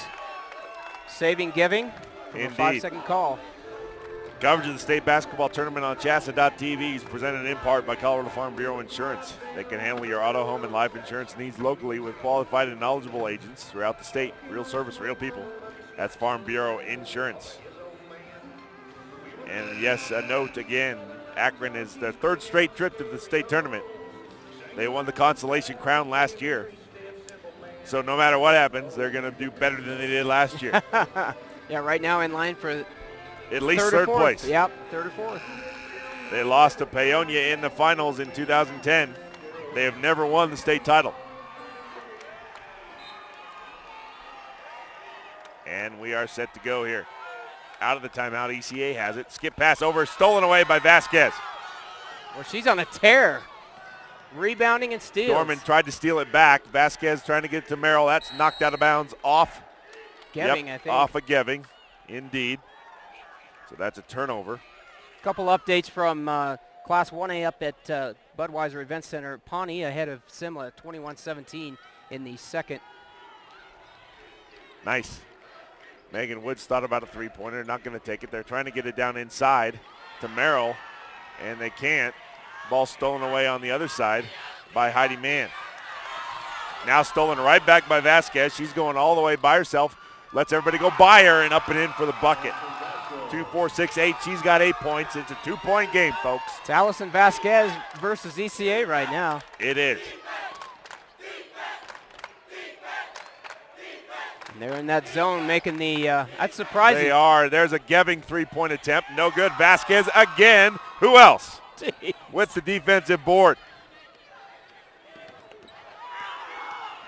saving Geving from a 5-second call. Coverage of the state basketball tournament on CHSAA.tv is presented in part by Colorado Farm Bureau Insurance. They can handle your auto, home, and life insurance needs locally with qualified and knowledgeable agents throughout the state. Real service, real people. That's Farm Bureau Insurance. And yes, a note again, Akron is their third straight trip to the state tournament. They won the consolation crown last year. So no matter what happens, they're going to do better than they did last year. Yeah, right now in line for at least third place. Yep, third or fourth. They lost to Paonia in the finals in 2010. They have never won the state title. And we are set to go here. Out of the timeout, ECA has it. Skip pass over, stolen away by Vasquez. Well, she's on a tear. Rebounding and steals. Dorman tried to steal it back. Vasquez trying to get it to Merrill. That's knocked out of bounds off. Geving, I think. Off of Geving, indeed. So that's a turnover. Couple updates from Class 1A up at Budweiser Event Center. Pawnee ahead of Simla 21-17 in the second. Nice. Megan Woods thought about a three-pointer. Not going to take it. They're trying to get it down inside to Merrill, and they can't. Ball stolen away on the other side by Heidi Mann. Now stolen right back by Vasquez. She's going all the way by herself. Lets everybody go by her and up and in for the bucket. 2, 4, 6, 8. She's got 8 points. It's a 2-point game, folks. It's Allison Vasquez versus ECA right now. It is. And they're in that zone making the, that's surprising. They are. There's a Geving three-point attempt. No good. Vasquez again. Who else? Jeez. With the defensive board.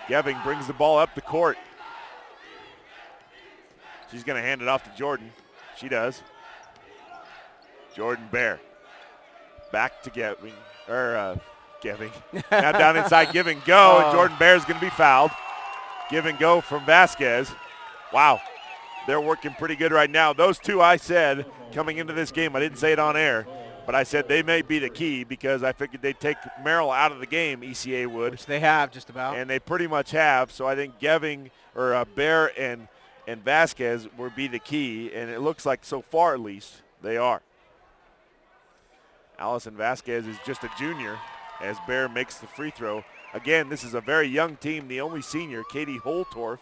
Geving brings the ball up the court. She's going to hand it off to Jordan. She does. Jordan Bear. Back to Geving. Geving. Now down inside, give and go. And Jordan Bear is going to be fouled. Give and go from Vasquez. Wow. They're working pretty good right now. Those two I said coming into this game, I didn't say it on air, but I said they may be the key because I figured they'd take Merrill out of the game, ECA would. Which they have just about. And they pretty much have. So I think Geving or Bear and Vasquez will be the key, and it looks like so far at least they are. Allison Vasquez is just a junior as Bear makes the free throw. Again, this is a very young team. The only senior, Katie Holtorf.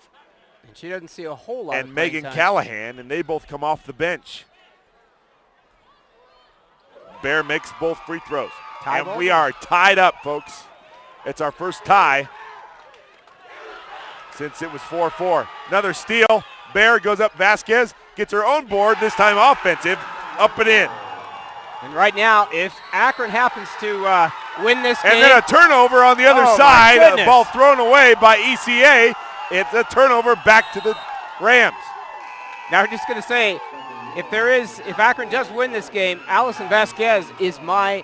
And she doesn't see a whole lot and of Megan Callahan, and they both come off the bench. Bear makes both free throws. And we are tied up, folks. It's our first tie since it was 4-4. Another steal. Bear goes up. Vasquez gets her own board, this time offensive, up and in. And right now, if Akron happens to win this game. And then a turnover on the other side. A ball thrown away by ECA. It's a turnover back to the Rams. Now we're just going to say, if Akron does win this game, Allison Vasquez is my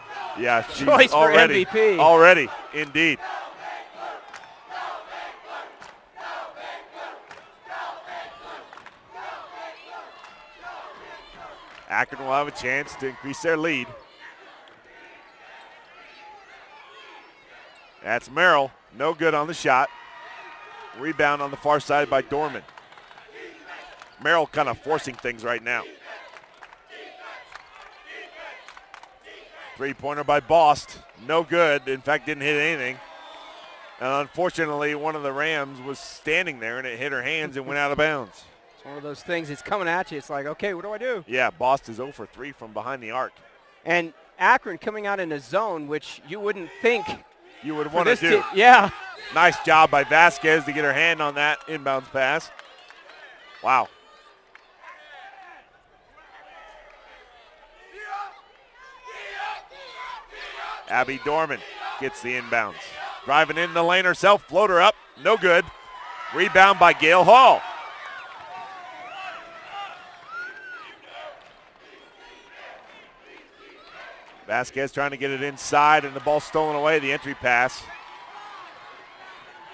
choice for MVP. Already, indeed. Akron will have a chance to increase their lead. That's Merrill. No good on the shot. Rebound on the far side by Dorman. Merrill kind of forcing things right now. Three-pointer by Bost. No good. In fact, didn't hit anything. And unfortunately, one of the Rams was standing there, and it hit her hands and went out of bounds. It's one of those things, it's coming at you. It's like, okay, what do I do? Yeah, Bost is 0 for 3 from behind the arc. And Akron coming out in a zone, which you wouldn't think you would want to do. Yeah. Nice job by Vasquez to get her hand on that inbounds pass. Wow. Abby Dorman gets the inbounds. Driving in the lane herself, floater up, no good. Rebound by Gail Hall. Vasquez trying to get it inside, and the ball stolen away. The entry pass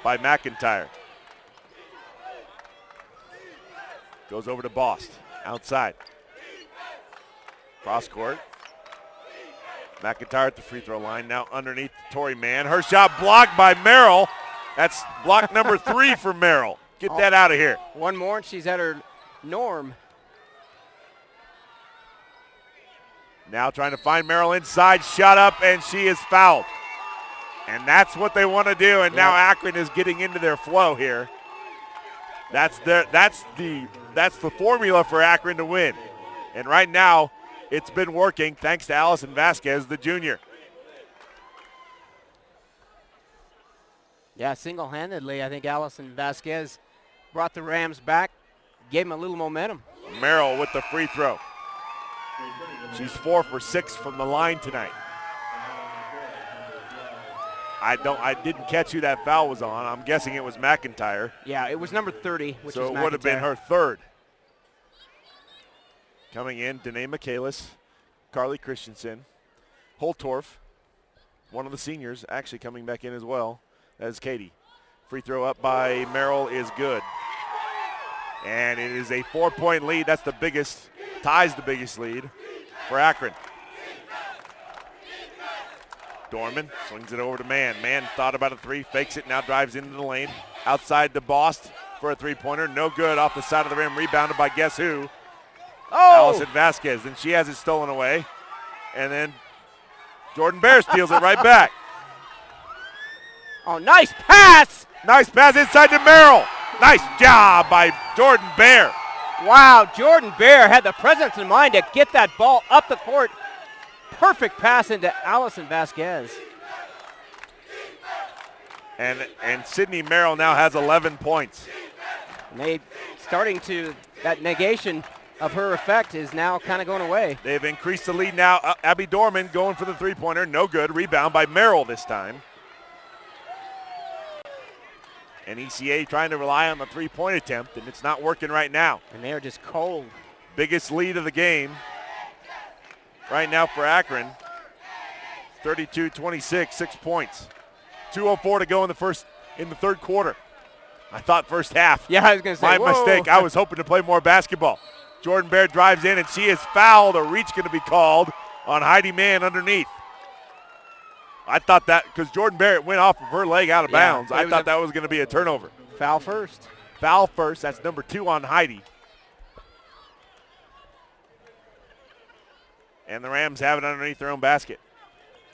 by McIntyre. Goes over to Bost, outside. Cross court. McIntyre at the free throw line, now underneath Tori Mann. Her shot blocked by Merrill. That's block number 3 for Merrill. Get that out of here. One more, and she's at her norm. Now trying to find Merrill inside, shot up, and she is fouled. And that's what they want to do, and now Akron is getting into their flow here. That's the formula for Akron to win. And right now, it's been working thanks to Allison Vasquez, the junior. Yeah, single-handedly, I think Allison Vasquez brought the Rams back, gave them a little momentum. Merrill with the free throw. She's 4 for 6 from the line tonight. I didn't catch who that foul was on. I'm guessing it was McIntyre. Yeah, it was number 30, which so is it McIntyre. would have been her third. Coming in, Danae Michaelis, Carly Christensen, Holtorf, one of the seniors, actually coming back in as well. That is Katie. Free throw up by Merrill is good. And it is a 4-point lead. That's the biggest, ties the biggest lead for Akron. Dorman swings it over to Mann. Mann thought about a 3, fakes it, now drives into the lane. Outside to Bost for a 3-pointer. No good, off the side of the rim, rebounded by guess who? Allison Vasquez. Then she has it stolen away. And then Jordan Bear steals it right back. Oh, nice pass! Nice pass inside to Merrill. Nice job by Jordan Bear. Wow, Jordan Bear had the presence in mind to get that ball up the court. Perfect pass into Allison Vasquez. And Sydney Merrill now has 11 points. And that negation of her effect is now kind of going away. They've increased the lead now. Abby Dorman going for the 3-pointer. No good. Rebound by Merrill this time. And ECA trying to rely on the 3-point attempt, and it's not working right now. And they are just cold. Biggest lead of the game right now for Akron. 32-26, 6 points. 2:04 to go in the third quarter. I thought first half. Yeah, I was going to say, my mistake. I was hoping to play more basketball. Jordan Bear drives in, and she is fouled. A reach going to be called on Heidi Mann underneath. I thought that because Jordan Barrett went off of her leg out of bounds. I thought that was going to be a turnover. Foul first. Foul first. That's number 2 on Heidi. And the Rams have it underneath their own basket.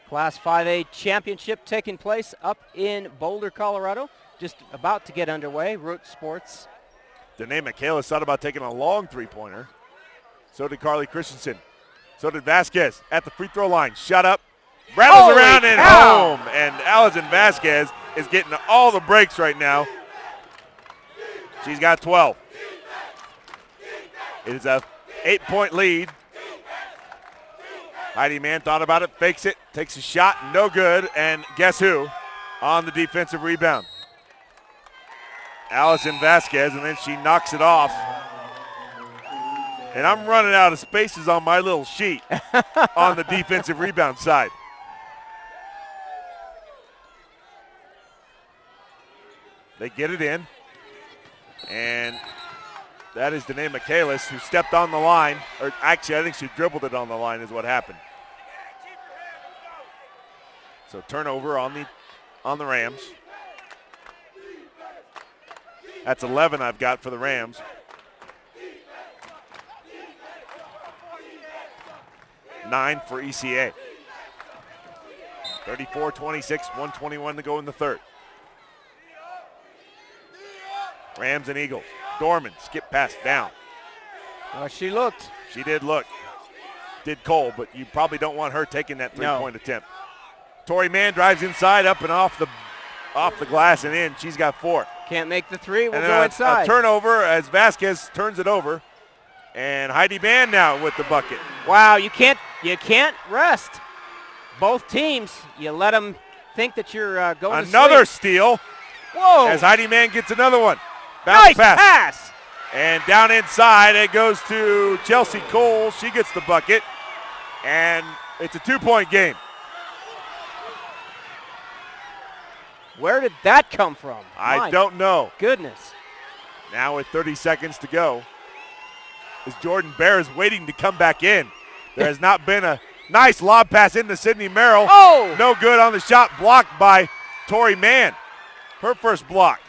Class 5A championship taking place up in Boulder, Colorado. Just about to get underway. Root Sports. Danae Michaelis thought about taking a long 3-pointer. So did Carly Christensen. So did Vasquez at the free throw line. Shot up. Rattles around and home. And Allison Vasquez is getting all the breaks right now. She's got 12. It is a 8-point lead. Heidi Mann thought about it, fakes it, takes a shot, no good, and guess who on the defensive rebound? Allison Vasquez, and then she knocks it off. And I'm running out of spaces on my little sheet on the defensive rebound side. They get it in, and that is Danae Michaelis, who stepped on the line. Or actually, I think she dribbled it on the line is what happened. So turnover on the Rams. That's 11 I've got for the Rams. Nine for ECA. 34-26, 1:21 to go in the third. Rams and Eagles. Dorman, skip pass down. She looked. She did look. Did Cole, but you probably don't want her taking that three-point attempt. Tori Mann drives inside, up and off the glass and in. She's got 4. Can't make the 3. We'll and go inside. A turnover as Vasquez turns it over. And Heidi Mann now with the bucket. Wow, you can't rest. Both teams, you let them think that you're going Another to sleep. steal. Whoa. As Heidi Man gets another one. Bounce Nice pass. And down inside, it goes to Chelsea Cole. She gets the bucket. And it's a 2-point game. Where did that come from? I don't know. Goodness. Now with 30 seconds to go, as Jordan Bear is waiting to come back in. There has not been a nice lob pass into Sydney Merrill. Oh! No good on the shot, blocked by Tori Mann. Her first block.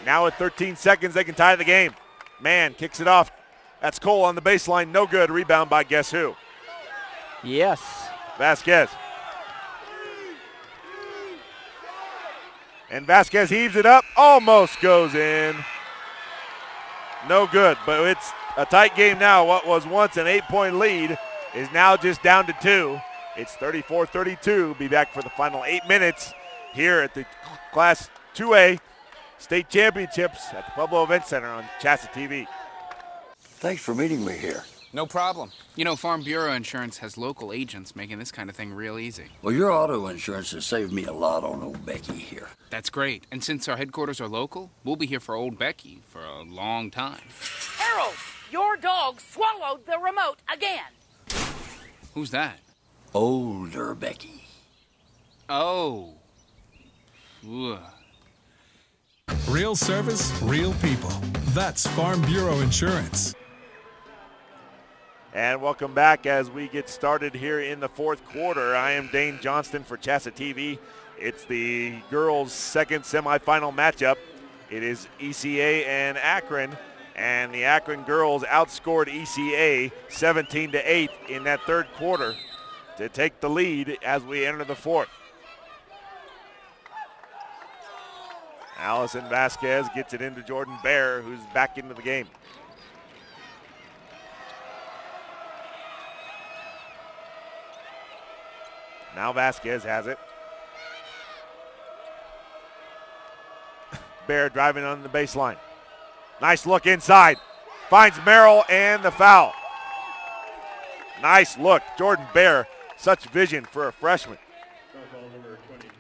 Now with 13 seconds, they can tie the game. Mann kicks it off. That's Cole on the baseline. No good. Rebound by guess who? Yes. Vasquez. And Vasquez heaves it up. Almost goes in. No good, but it's a tight game now. What was once an 8-point lead is now just down to 2. It's 34-32. Be back for the final 8 minutes here at the Class 2A State Championships at the Pueblo Event Center on CHSAA TV. Thanks for meeting me here. No problem. You know, Farm Bureau Insurance has local agents making this kind of thing real easy. Well, your auto insurance has saved me a lot on old Becky here. That's great. And since our headquarters are local, we'll be here for old Becky for a long time. Harold, your dog swallowed the remote again. Who's that? Older Becky. Oh. Ugh. Real service, real people. That's Farm Bureau Insurance. And welcome back as we get started here in the fourth quarter. I am Dane Johnston for CHSAA TV. It's the girls' second semifinal matchup. It is ECA and Akron, and the Akron girls outscored ECA 17-8 in that third quarter to take the lead as we enter the fourth. Allison Vasquez gets it into Jordan Bear, who's back into the game. Now Vasquez has it. Bear driving on the baseline. Nice look inside. Finds Merrill and the foul. Nice look. Jordan Bear, such vision for a freshman.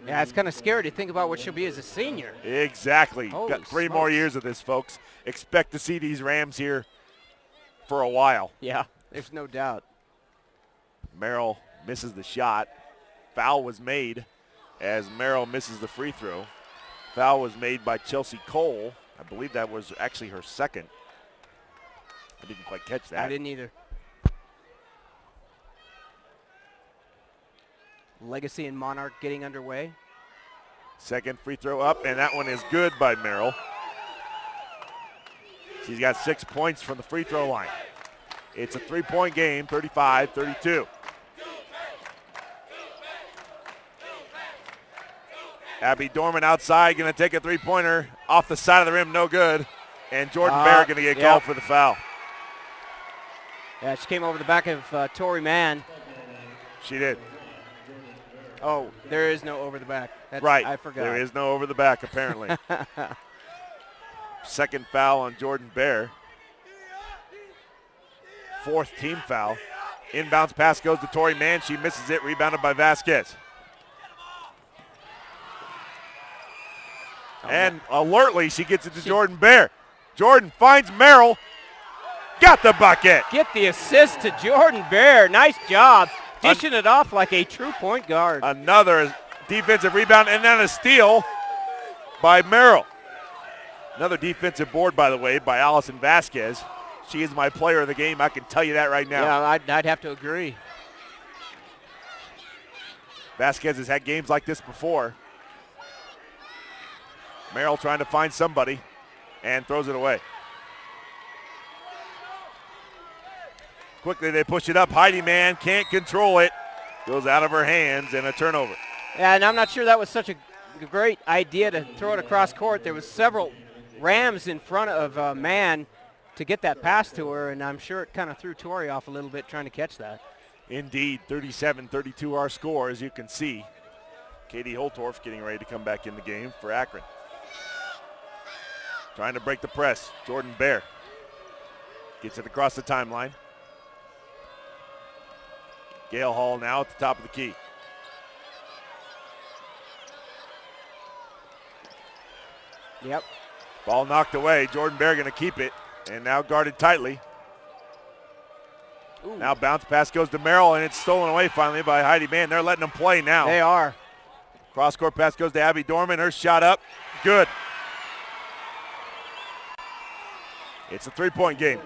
Yeah, it's kind of scary to think about what she'll be as a senior. Exactly. Holy Got 3 smokes. more years of this, folks. Expect to see these Rams here for a while. Yeah, there's no doubt. Merrill misses the shot. Foul was made as Merrill misses the free throw. Foul was made by Chelsea Cole. I believe that was actually her second. I didn't quite catch that. I didn't either. Legacy and Monarch getting underway. Second free throw up, and that one is good by Merrill. She's got 6 points from the free throw line. It's a 3-point game, 35-32. Abby Dorman outside, going to take a three-pointer off the side of the rim, no good. And Jordan Bear going to get called for the foul. Yeah, she came over the back of Tori Mann. She did. Oh, there is no over the back. That's, Right. I forgot. There is no over the back, apparently. Second foul on Jordan Bear. 4th team foul. Inbounds pass goes to Tori Mann. She misses it, rebounded by Vasquez. And alertly, she gets it to Jordan Bear. Jordan finds Merrill. Got the bucket. Get the assist to Jordan Bear. Nice job. Dishing it off like a true point guard. Another defensive rebound and then a steal by Merrill. Another defensive board, by the way, by Allison Vasquez. She is my player of the game. I can tell you that right now. Yeah, I'd have to agree. Vasquez has had games like this before. Merrill trying to find somebody and throws it away. Quickly they push it up. Heidi Man can't control it. Goes out of her hands and a turnover. Yeah, and I'm not sure that was such a great idea to throw it across court. There was several Rams in front of Mann to get that pass to her, and I'm sure it kind of threw Tori off a little bit trying to catch that. Indeed, 37-32 our score, as you can see. Katie Holtorf getting ready to come back in the game for Akron. Trying to break the press. Jordan Bear gets it across the timeline. Gale Hall now at the top of the key. Yep. Ball knocked away. Jordan Bear going to keep it, and now guarded tightly. Ooh. Now bounce pass goes to Merrill, and it's stolen away finally by Heidi Mann. They're letting them play now. They are. Cross-court pass goes to Abby Dorman. Her shot up. Good. It's a three-point game.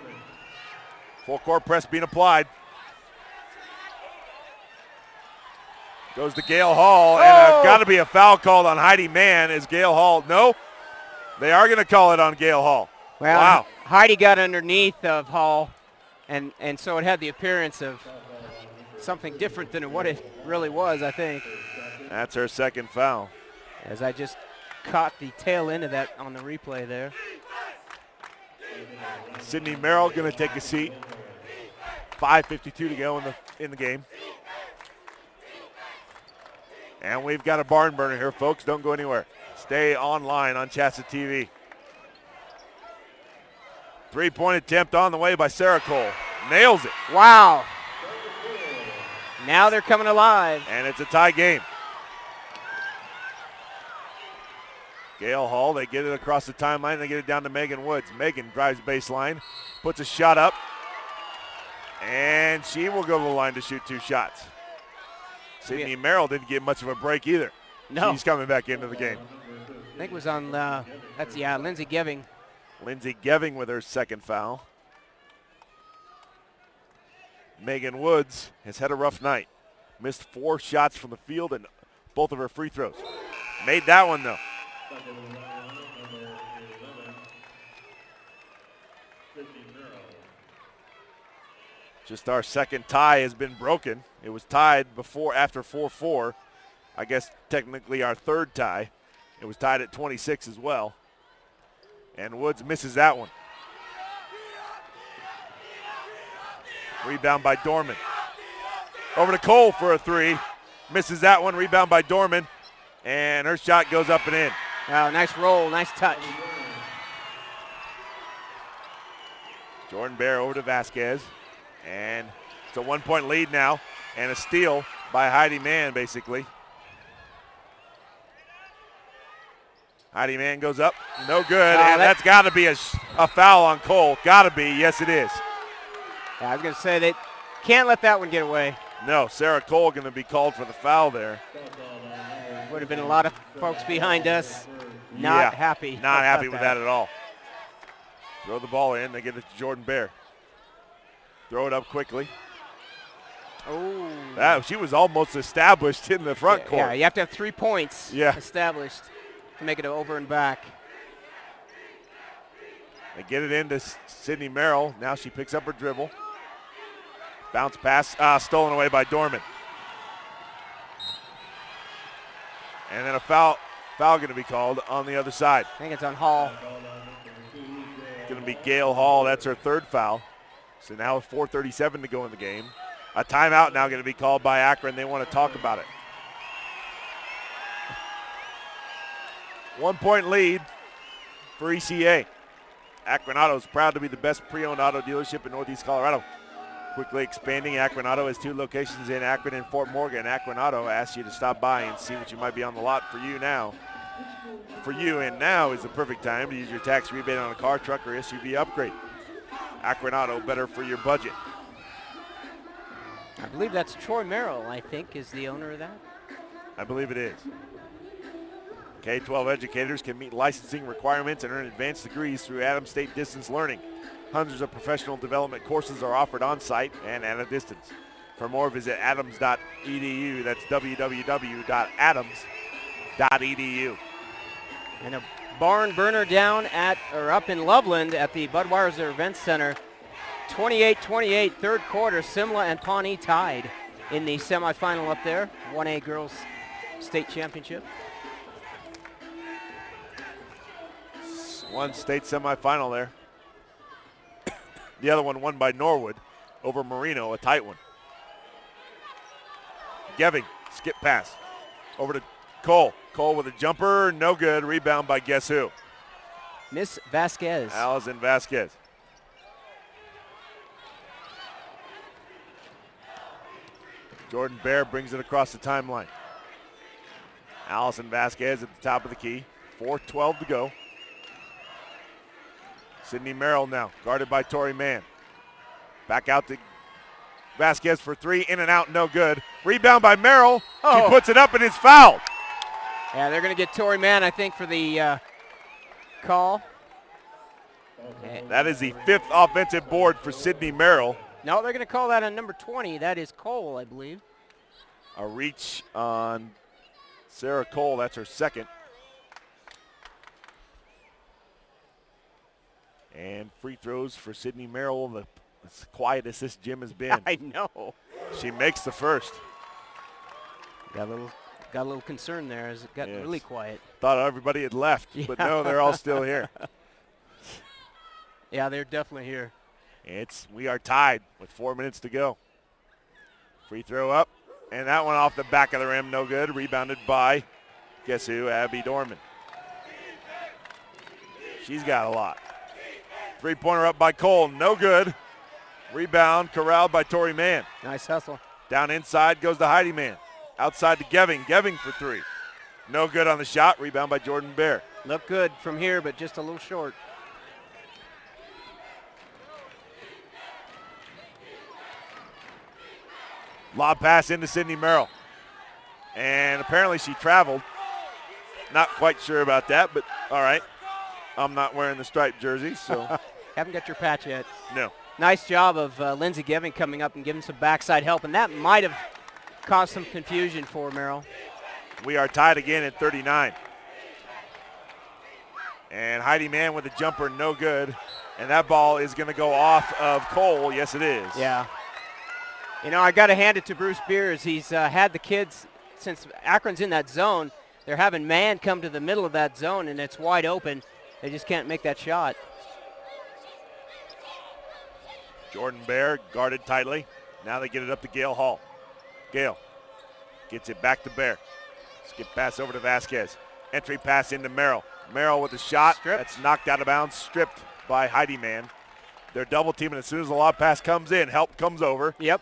Full court press being applied. Goes to Gale Hall, and got to be a foul called on Heidi Mann. Is Gale Hall? No. They are going to call it on Gale Hall. Well, wow. Heidi got underneath of Hall, and so it had the appearance of something different than what it really was, I think. That's her second foul. As I just caught the tail end of that on the replay there. Sydney Merrill going to take a seat. 5:52 to go in the game. And we've got a barn burner here, folks. Don't go anywhere. Stay online on CHSAA TV. Three-point attempt on the way by Sarah Cole. Nails it. Wow. Now they're coming alive. And it's a tie game. Gale Hall, they get it across the timeline. They get it down to Megan Woods. Megan drives baseline, puts a shot up, and she will go to the line to shoot two shots. Sydney Merrill didn't get much of a break either. No. She's coming back into the game. I think it was on, Lindsey Geving. Lindsey Geving with her second foul. Megan Woods has had a rough night. Missed 4 shots from the field and both of her free throws. Made that one, though. Just our second tie has been broken. It was tied before after 4-4. I guess technically our third tie. It was tied at 26 as well. And Woods misses that one. Rebound by Dorman. Over to Cole for a three. Misses that one. Rebound by Dorman. And her shot goes up and in. Wow, nice roll, nice touch. Jordan Bear over to Vasquez. And it's a 1-point lead now. And a steal by Heidi Mann, basically. Heidi Mann goes up. No good. And that's got to be a foul on Cole. Got to be. Yes, it is. Yeah, I was going to say they can't let that one get away. No, Sarah Cole going to be called for the foul there. Would have been a lot of folks behind us not happy. Not happy with that at all. Throw the ball in. They get it to Jordan Bear. Throw it up quickly. Oh. She was almost established in the front court. Yeah, you have to have 3 points established to make it over and back. They get it into Sydney Merrill. Now she picks up her dribble. Bounce pass, stolen away by Dorman. And then a foul going to be called on the other side. I think it's on Hall. Going to be Gale Hall. That's her third foul. So now with 4:37 to go in the game. A timeout now going to be called by Akron. They want to talk about it. 1-point lead for ECA. Akron Auto is proud to be the best pre-owned auto dealership in Northeast Colorado. Quickly expanding, Akron Auto has 2 locations in Akron and Fort Morgan. Akron Auto asks you to stop by and see what you might be on the lot for you now. For you, and now is the perfect time to use your tax rebate on a car, truck, or SUV upgrade. Akron Auto, better for your budget. I believe that's Troy Merrill, I think, is the owner of that. I believe it is. K-12 educators can meet licensing requirements and earn advanced degrees through Adams State Distance Learning. Hundreds of professional development courses are offered on-site and at a distance. For more, visit adams.edu. That's www.adams.edu. And a barn burner up in Loveland at the Budweiser Event Center. 28-28, third quarter. Simla and Pawnee tied in the semifinal up there. 1A Girls State Championship. One state semifinal there. The other one won by Norwood over Marino, a tight one. Geving, skip pass. Over to Cole. Cole with a jumper, no good. Rebound by guess who? Miss Vasquez. Allison Vasquez. Jordan Bear brings it across the timeline. Allison Vasquez at the top of the key. 4:12 to go. Sydney Merrill now, guarded by Tori Mann. Back out to Vasquez for three, in and out, no good. Rebound by Merrill. She puts it up and it's fouled. Yeah, they're going to get Tori Mann, I think, for the call. That is the 5th offensive board for Sydney Merrill. No, they're going to call that on number 20. That is Cole, I believe. A reach on Sarah Cole. That's her 2nd. And free throws for Sydney Merrill. The as quiet as this gym has been. I know. She makes the first. Got a little concern there as it got really quiet. Thought everybody had left, but no, they're all still here. Yeah, they're definitely here. We are tied with 4 minutes to go. Free throw up, and that one off the back of the rim, no good. Rebounded by, guess who, Abby Dorman. She's got a lot. Three-pointer up by Cole, no good. Rebound corralled by Tori Mann. Nice hustle. Down inside goes to Heidi Mann. Outside to Geving. Geving for three. No good on the shot. Rebound by Jordan Bear. Looked good from here, but just a little short. Lob pass into Sydney Merrill. And apparently she traveled. Not quite sure about that, but all right. I'm not wearing the striped jersey, so. Haven't got your patch yet. No. Nice job of Lindsey Geving coming up and giving some backside help, and that might have caused some confusion for Merrill. We are tied again at 39. And Heidi Mann with a jumper, no good. And that ball is going to go off of Cole. Yes, it is. Yeah. You know, I got to hand it to Bruce Beers. He's had the kids, since Akron's in that zone, they're having Mann come to the middle of that zone, and it's wide open. They just can't make that shot. Jordan Bear guarded tightly. Now they get it up to Gail Hall. Gail gets it back to Bear. Skip pass over to Vasquez. Entry pass into Merrill. Merrill with a shot. That's knocked out of bounds, stripped by Heidi Mann. They're double teaming. As soon as the lob pass comes in, help comes over. Yep.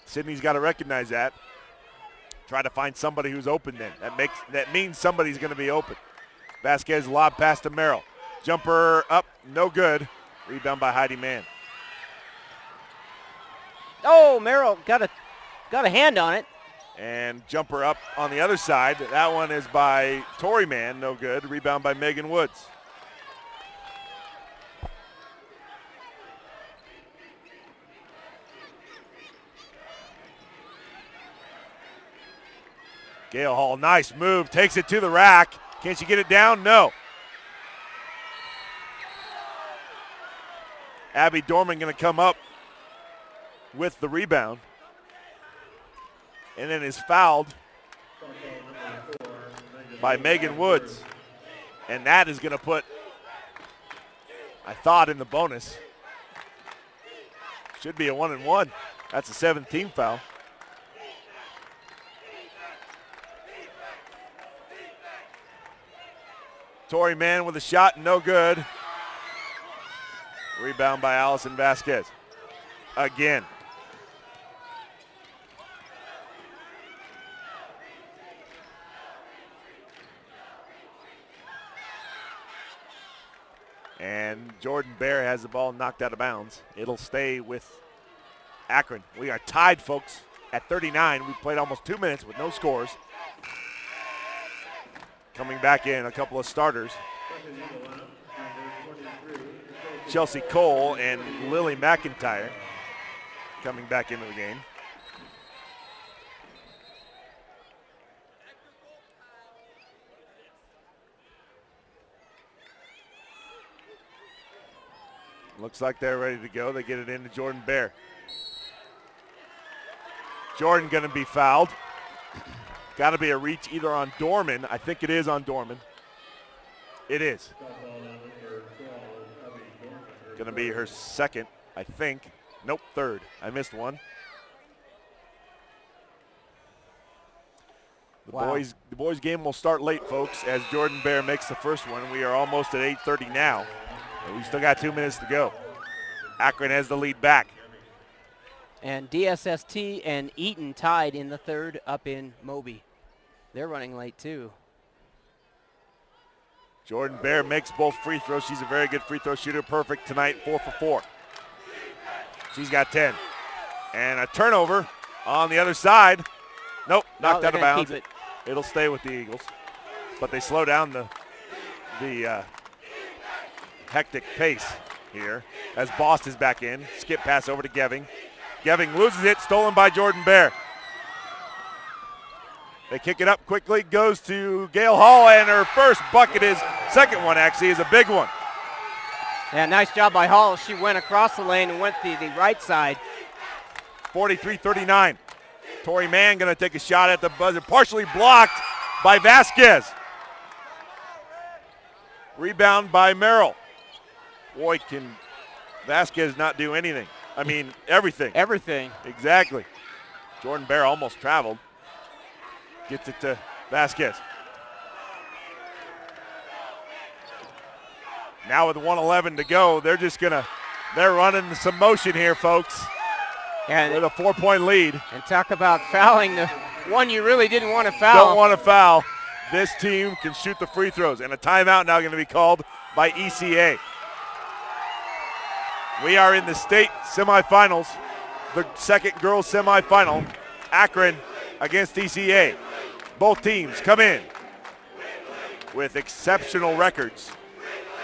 Sydney's got to recognize that. Try to find somebody who's open then. That means somebody's going to be open. Vasquez lob pass to Merrill. Jumper up, no good. Rebound by Heidi Mann. Oh, Merrill got a hand on it. And jumper up on the other side. That one is by Tori Mann, no good. Rebound by Megan Woods. Gail Hall, nice move, takes it to the rack. Can she get it down? No. Abby Dorman going to come up with the rebound. And then is fouled by Megan Woods. And that is going to put, I thought, in the bonus. Should be a 1-and-1. That's a 17th foul. Tori Mann with a shot, no good. Rebound by Allison Vasquez. Again. And Jordan Bear has the ball knocked out of bounds. It'll stay with Akron. We are tied, folks, at 39. We've played almost 2 minutes with no scores. Coming back in, a couple of starters. Chelsea Cole and Lily McIntyre coming back into the game. Looks like they're ready to go. They get it into Jordan Bear. Jordan going to be fouled. Got to be a reach either on Dorman. I think it is on Dorman. It is. Going to be her second, I think. Nope, third. I missed one. The boys game will start late, folks, as Jordan Bear makes the first one. We are almost at 8:30 now. And we still got 2 minutes to go. Akron has the lead back. And DSST and Eaton tied in the third up in Moby. They're running late too. Jordan Bear makes both free throws. She's a very good free throw shooter. Perfect tonight, 4 for 4. She's got 10. And a turnover on the other side. Nope, knocked out of bounds. It'll stay with the Eagles. But they slow down the hectic pace here as Bost is back in. Skip pass over to Geving. Geving loses it, stolen by Jordan Bear. They kick it up quickly, goes to Gail Hall, and her first bucket second one actually, is a big one. Yeah, nice job by Hall. She went across the lane and went the right side. 43-39. Tori Mann going to take a shot at the buzzer, partially blocked by Vasquez. Rebound by Merrill. Boy, can Vasquez not do anything. I mean, everything. Everything. Exactly. Jordan Bear almost traveled. Gets it to Vasquez. Now with 1:11 to go, they're running some motion here, folks. And with a 4-point lead. And talk about fouling the one you really didn't want to foul. Don't want to foul. This team can shoot the free throws. And a timeout now going to be called by ECA. We are in the state semifinals, the second girls semifinal, Akron against ECA. Both teams come in with exceptional records.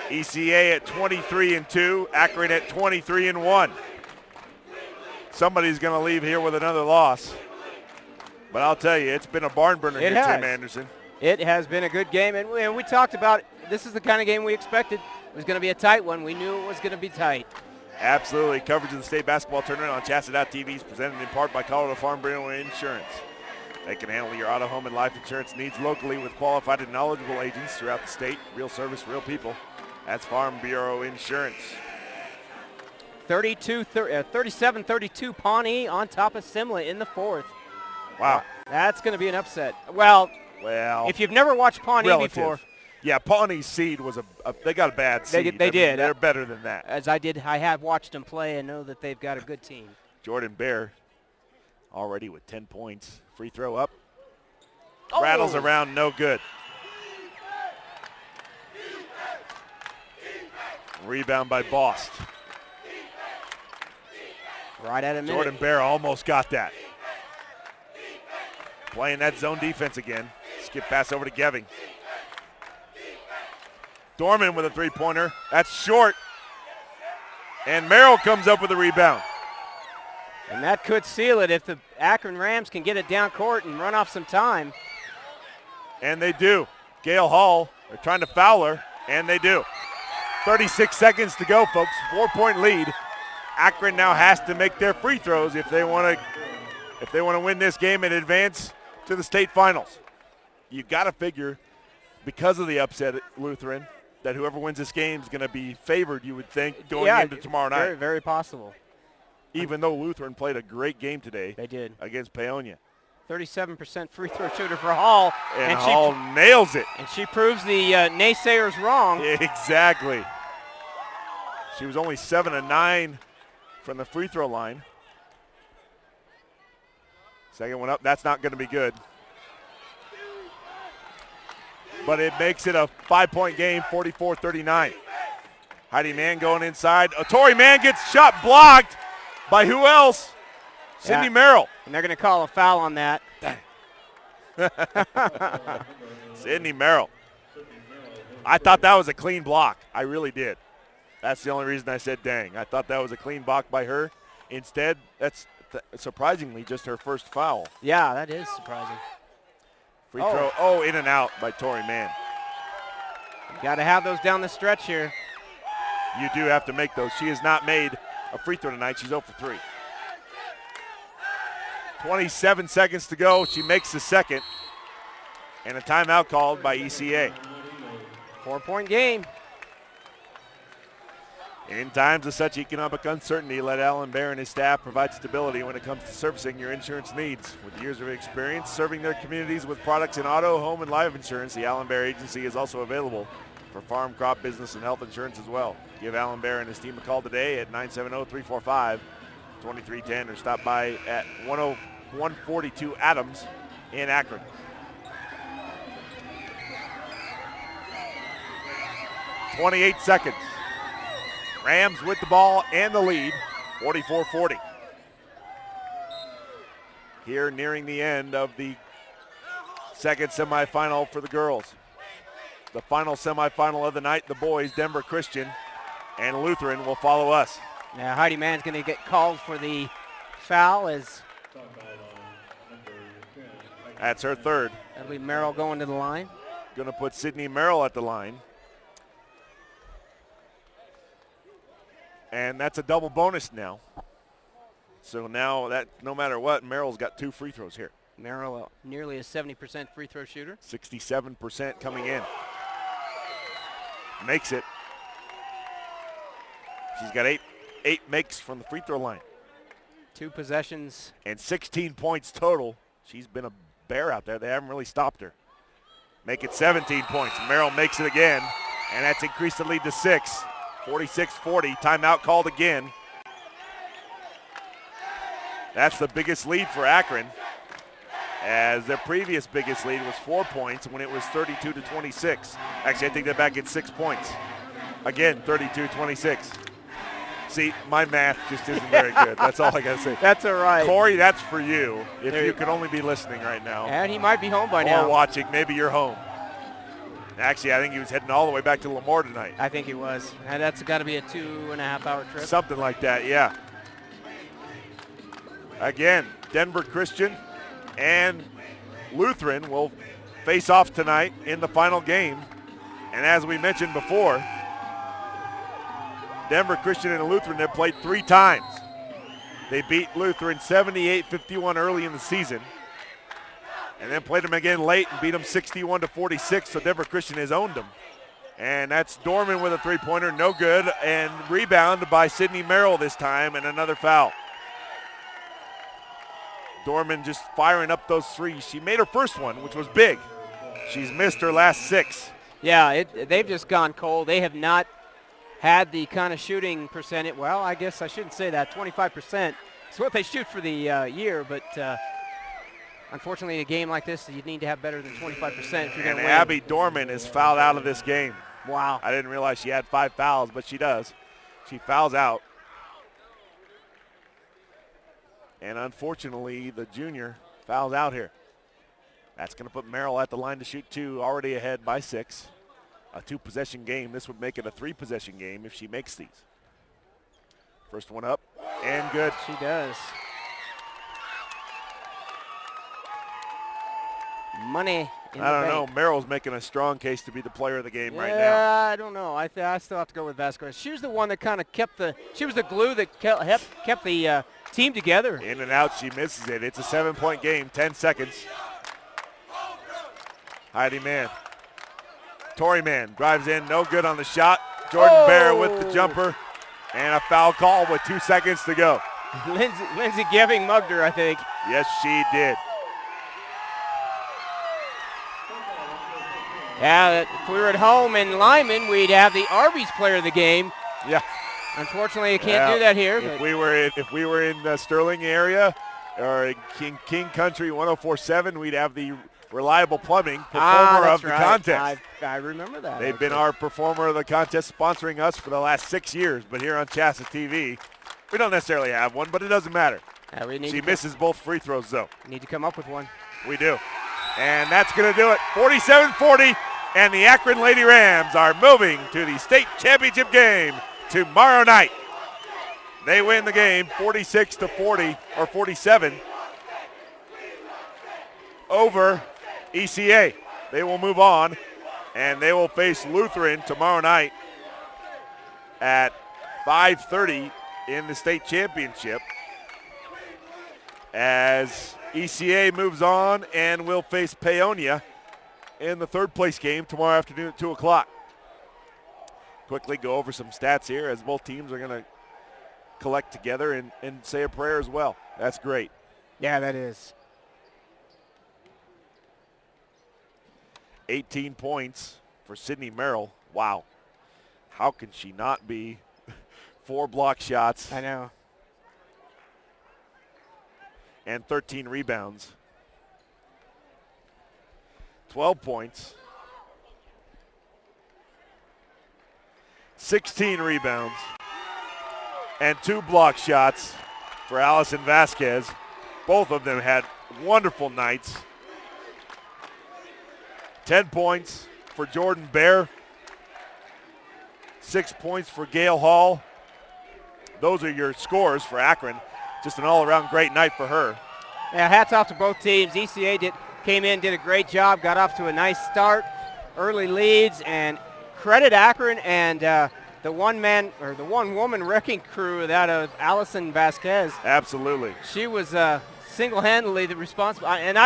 ECA at 23-2, Akron at 23-1. Somebody's going to leave here with another loss. But I'll tell you, it's been a barn burner here, Tim Anderson. It has been a good game, and we talked about this is the kind of game we expected. It was going to be a tight one. We knew it was going to be tight. Absolutely. Coverage of the state basketball tournament on CHSAA.tv is presented in part by Colorado Farm Bureau Insurance. They can handle your auto, home, and life insurance needs locally with qualified and knowledgeable agents throughout the state. Real service, real people. That's Farm Bureau Insurance. 37-32 Pawnee on top of Simla in the fourth. Wow. That's going to be an upset. Well, if you've never watched Pawnee before. Yeah, Pawnee's seed was they got a bad seed. They did. They're better than that. I have watched them play and know that they've got a good team. Jordan Bear already with 10 points. Free throw up. Rattles around, no good. Rebound by Bost. Right at a minute. Jordan Bear almost got that. Playing that zone defense again. Skip pass over to Geving. Dorman with a three-pointer. That's short. And Merrill comes up with a rebound. And that could seal it if the Akron Rams can get it down court and run off some time. And they do. Gail Hall, they're trying to foul her, and they do. 36 seconds to go, folks. 4-point lead. Akron now has to make their free throws if they want to win this game and advance to the state finals. You got to figure, because of the upset at Lutheran, that whoever wins this game is going to be favored, you would think, going into tomorrow night. Very, very possible. Even though Lutheran played a great game today. They did. Against Paonia. 37% free throw shooter for Hall. And Hall nails it. And she proves the naysayers wrong. Exactly. She was only 7 of 9 from the free throw line. Second one up, that's not going to be good. But it makes it a 5-point game, 44-39. Heidi Mann going inside. Tori Mann gets shot blocked by who else? Sydney Merrill. And they're going to call a foul on that. Sydney Merrill. I thought that was a clean block. I really did. That's the only reason I said dang. I thought that was a clean block by her. Instead, that's surprisingly just her first foul. Yeah, that is surprising. Free throw. In and out by Tori Mann. Got to have those down the stretch here. You do have to make those. She has not made a free throw tonight. She's 0 for 3. 27 seconds to go. She makes the second. And a timeout called by ECA. 4-point game. In times of such economic uncertainty, let Alan Bear and his staff provide stability when it comes to servicing your insurance needs. With years of experience serving their communities with products in auto, home, and life insurance, the Alan Bear Agency is also available for farm, crop, business, and health insurance as well. Give Alan Bear and his team a call today at 970-345-4145. 2310 or stop by at 142 Adams in Akron. .28 seconds. Rams with the ball and the lead, 44-40. Here nearing the end of the second semifinal for the girls. The final semifinal of the night, the boys, Denver Christian and Lutheran will follow us. Yeah, Heidi Mann's going to get called for the foul as that's her third. that'll be Merrill going to the line. Going to put Sydney Merrill at the line. And that's a double bonus now. So now that no matter what, Merrill's got 2 free throws here. Merrill, nearly a 70% free throw shooter. 67% coming in. Makes it. She's got eight makes from the free throw line. 2 possessions. And 16 points total. She's been a bear out there. They haven't really stopped her. Make it 17 points. Merrill makes it again, and that's increased the lead to 6. 46-40. Timeout called again. That's the biggest lead for Akron, as their previous biggest lead was 4 points when it was 32-26. Actually, I take that back. It's 6 points. Again, 32-26. See, my math just isn't very good. That's all I got to say. That's all right. Corey, that's for you. If you could only be listening right now. And he might be home by now. Or watching. Maybe you're home. Actually, I think he was heading all the way back to Lemoore tonight. I think he was. And that's got to be a 2.5-hour trip. Something like that, yeah. Again, Denver Christian and Lutheran will face off tonight in the final game. And as we mentioned before, Denver Christian and Lutheran have played 3 times. They beat Lutheran 78-51 early in the season, and then played them again late and beat them 61-46, so Denver Christian has owned them. And that's Dorman with a 3-pointer, no good, and rebound by Sydney Merrill this time, and another foul. Dorman just firing up those threes. She made her first one, which was big. She's missed her last 6. Yeah, they've just gone cold. They have not had the kind of shooting percentage. Well, I guess I shouldn't say that. 25%. It's what they shoot for the year, but unfortunately, in a game like this, you need to have better than 25% if you're going to win. And Abby Dorman is fouled out of this game. Wow. I didn't realize she had 5 fouls, but she does. She fouls out. And unfortunately, the junior fouls out here. That's going to put Merrill at the line to shoot 2, already ahead by 6. A 2-possession game. This would make it a 3-possession game if she makes these. First one up, and good. She does. Money in I don't the know. bank. Merrill's making a strong case to be the player of the game right now. Yeah, I don't know. I still have to go with Vasquez. She was the one that kind of she was the glue that kept the team together. In and out, she misses it. It's a 7-point game, 10 seconds. Heidi Mann. Tori Mann drives in, no good on the shot. Jordan Bear with the jumper, and a foul call with 2 seconds to go. Lindsey Geving mugged her, I think. Yes, she did. Yeah, if we were at home in Lyman, we'd have the Arby's player of the game. Yeah. Unfortunately, you can't do that here. If we were in the Sterling area or King Country 104.7, we'd have the Reliable Plumbing performer of the contest. I remember that. They've been our performer of the contest, sponsoring us for the last 6 years. But here on CHSAA TV, we don't necessarily have one, but it doesn't matter. She misses both free throws, though. Need to come up with one. We do. And that's going to do it. 47-40, and the Akron Lady Rams are moving to the state championship game tomorrow night. They win the game 46-40 or 47 over ECA. They will move on, and they will face Lutheran tomorrow night at 5:30 in the state championship as ECA moves on and will face Paonia in the third place game tomorrow afternoon at 2 o'clock. Quickly go over some stats here as both teams are going to collect together and say a prayer as well. That's great. Yeah, that is. 18 points for Sydney Merrill. Wow. How can she not be 4 block shots? I know. and 13 rebounds. 12 points. 16 rebounds. And 2 block shots for Allison Vasquez. Both of them had wonderful nights. 10 points for Jordan Bear. 6 points for Gail Hall. Those are your scores for Akron. Just an all-around great night for her. Yeah, hats off to both teams. ECA came in, did a great job, got off to a nice start, early leads, and credit Akron and the one-woman wrecking crew that of Allison Vasquez. Absolutely. She was single-handedly the responsible, and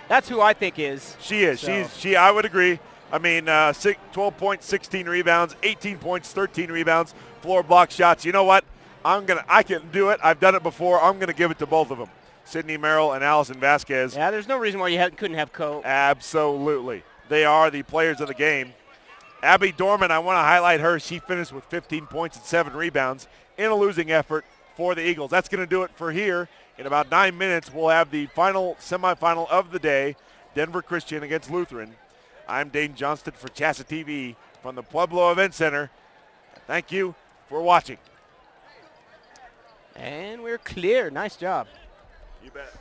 that's who I think is. She is. So. I would agree. I mean, 12 points, 16 rebounds, 18 points, 13 rebounds, floor block shots. You know what? I can do it. I've done it before. I'm going to give it to both of them, Sydney Merrill and Allison Vasquez. Yeah, there's no reason why you couldn't have Co. Absolutely. They are the players of the game. Abby Dorman, I want to highlight her. She finished with 15 points and 7 rebounds in a losing effort for the Eagles. That's going to do it for here. In about 9 minutes, we'll have the final semifinal of the day, Denver Christian against Lutheran. I'm Dane Johnston for CHSAA TV from the Pueblo Event Center. Thank you for watching. And we're clear. Nice job. You bet.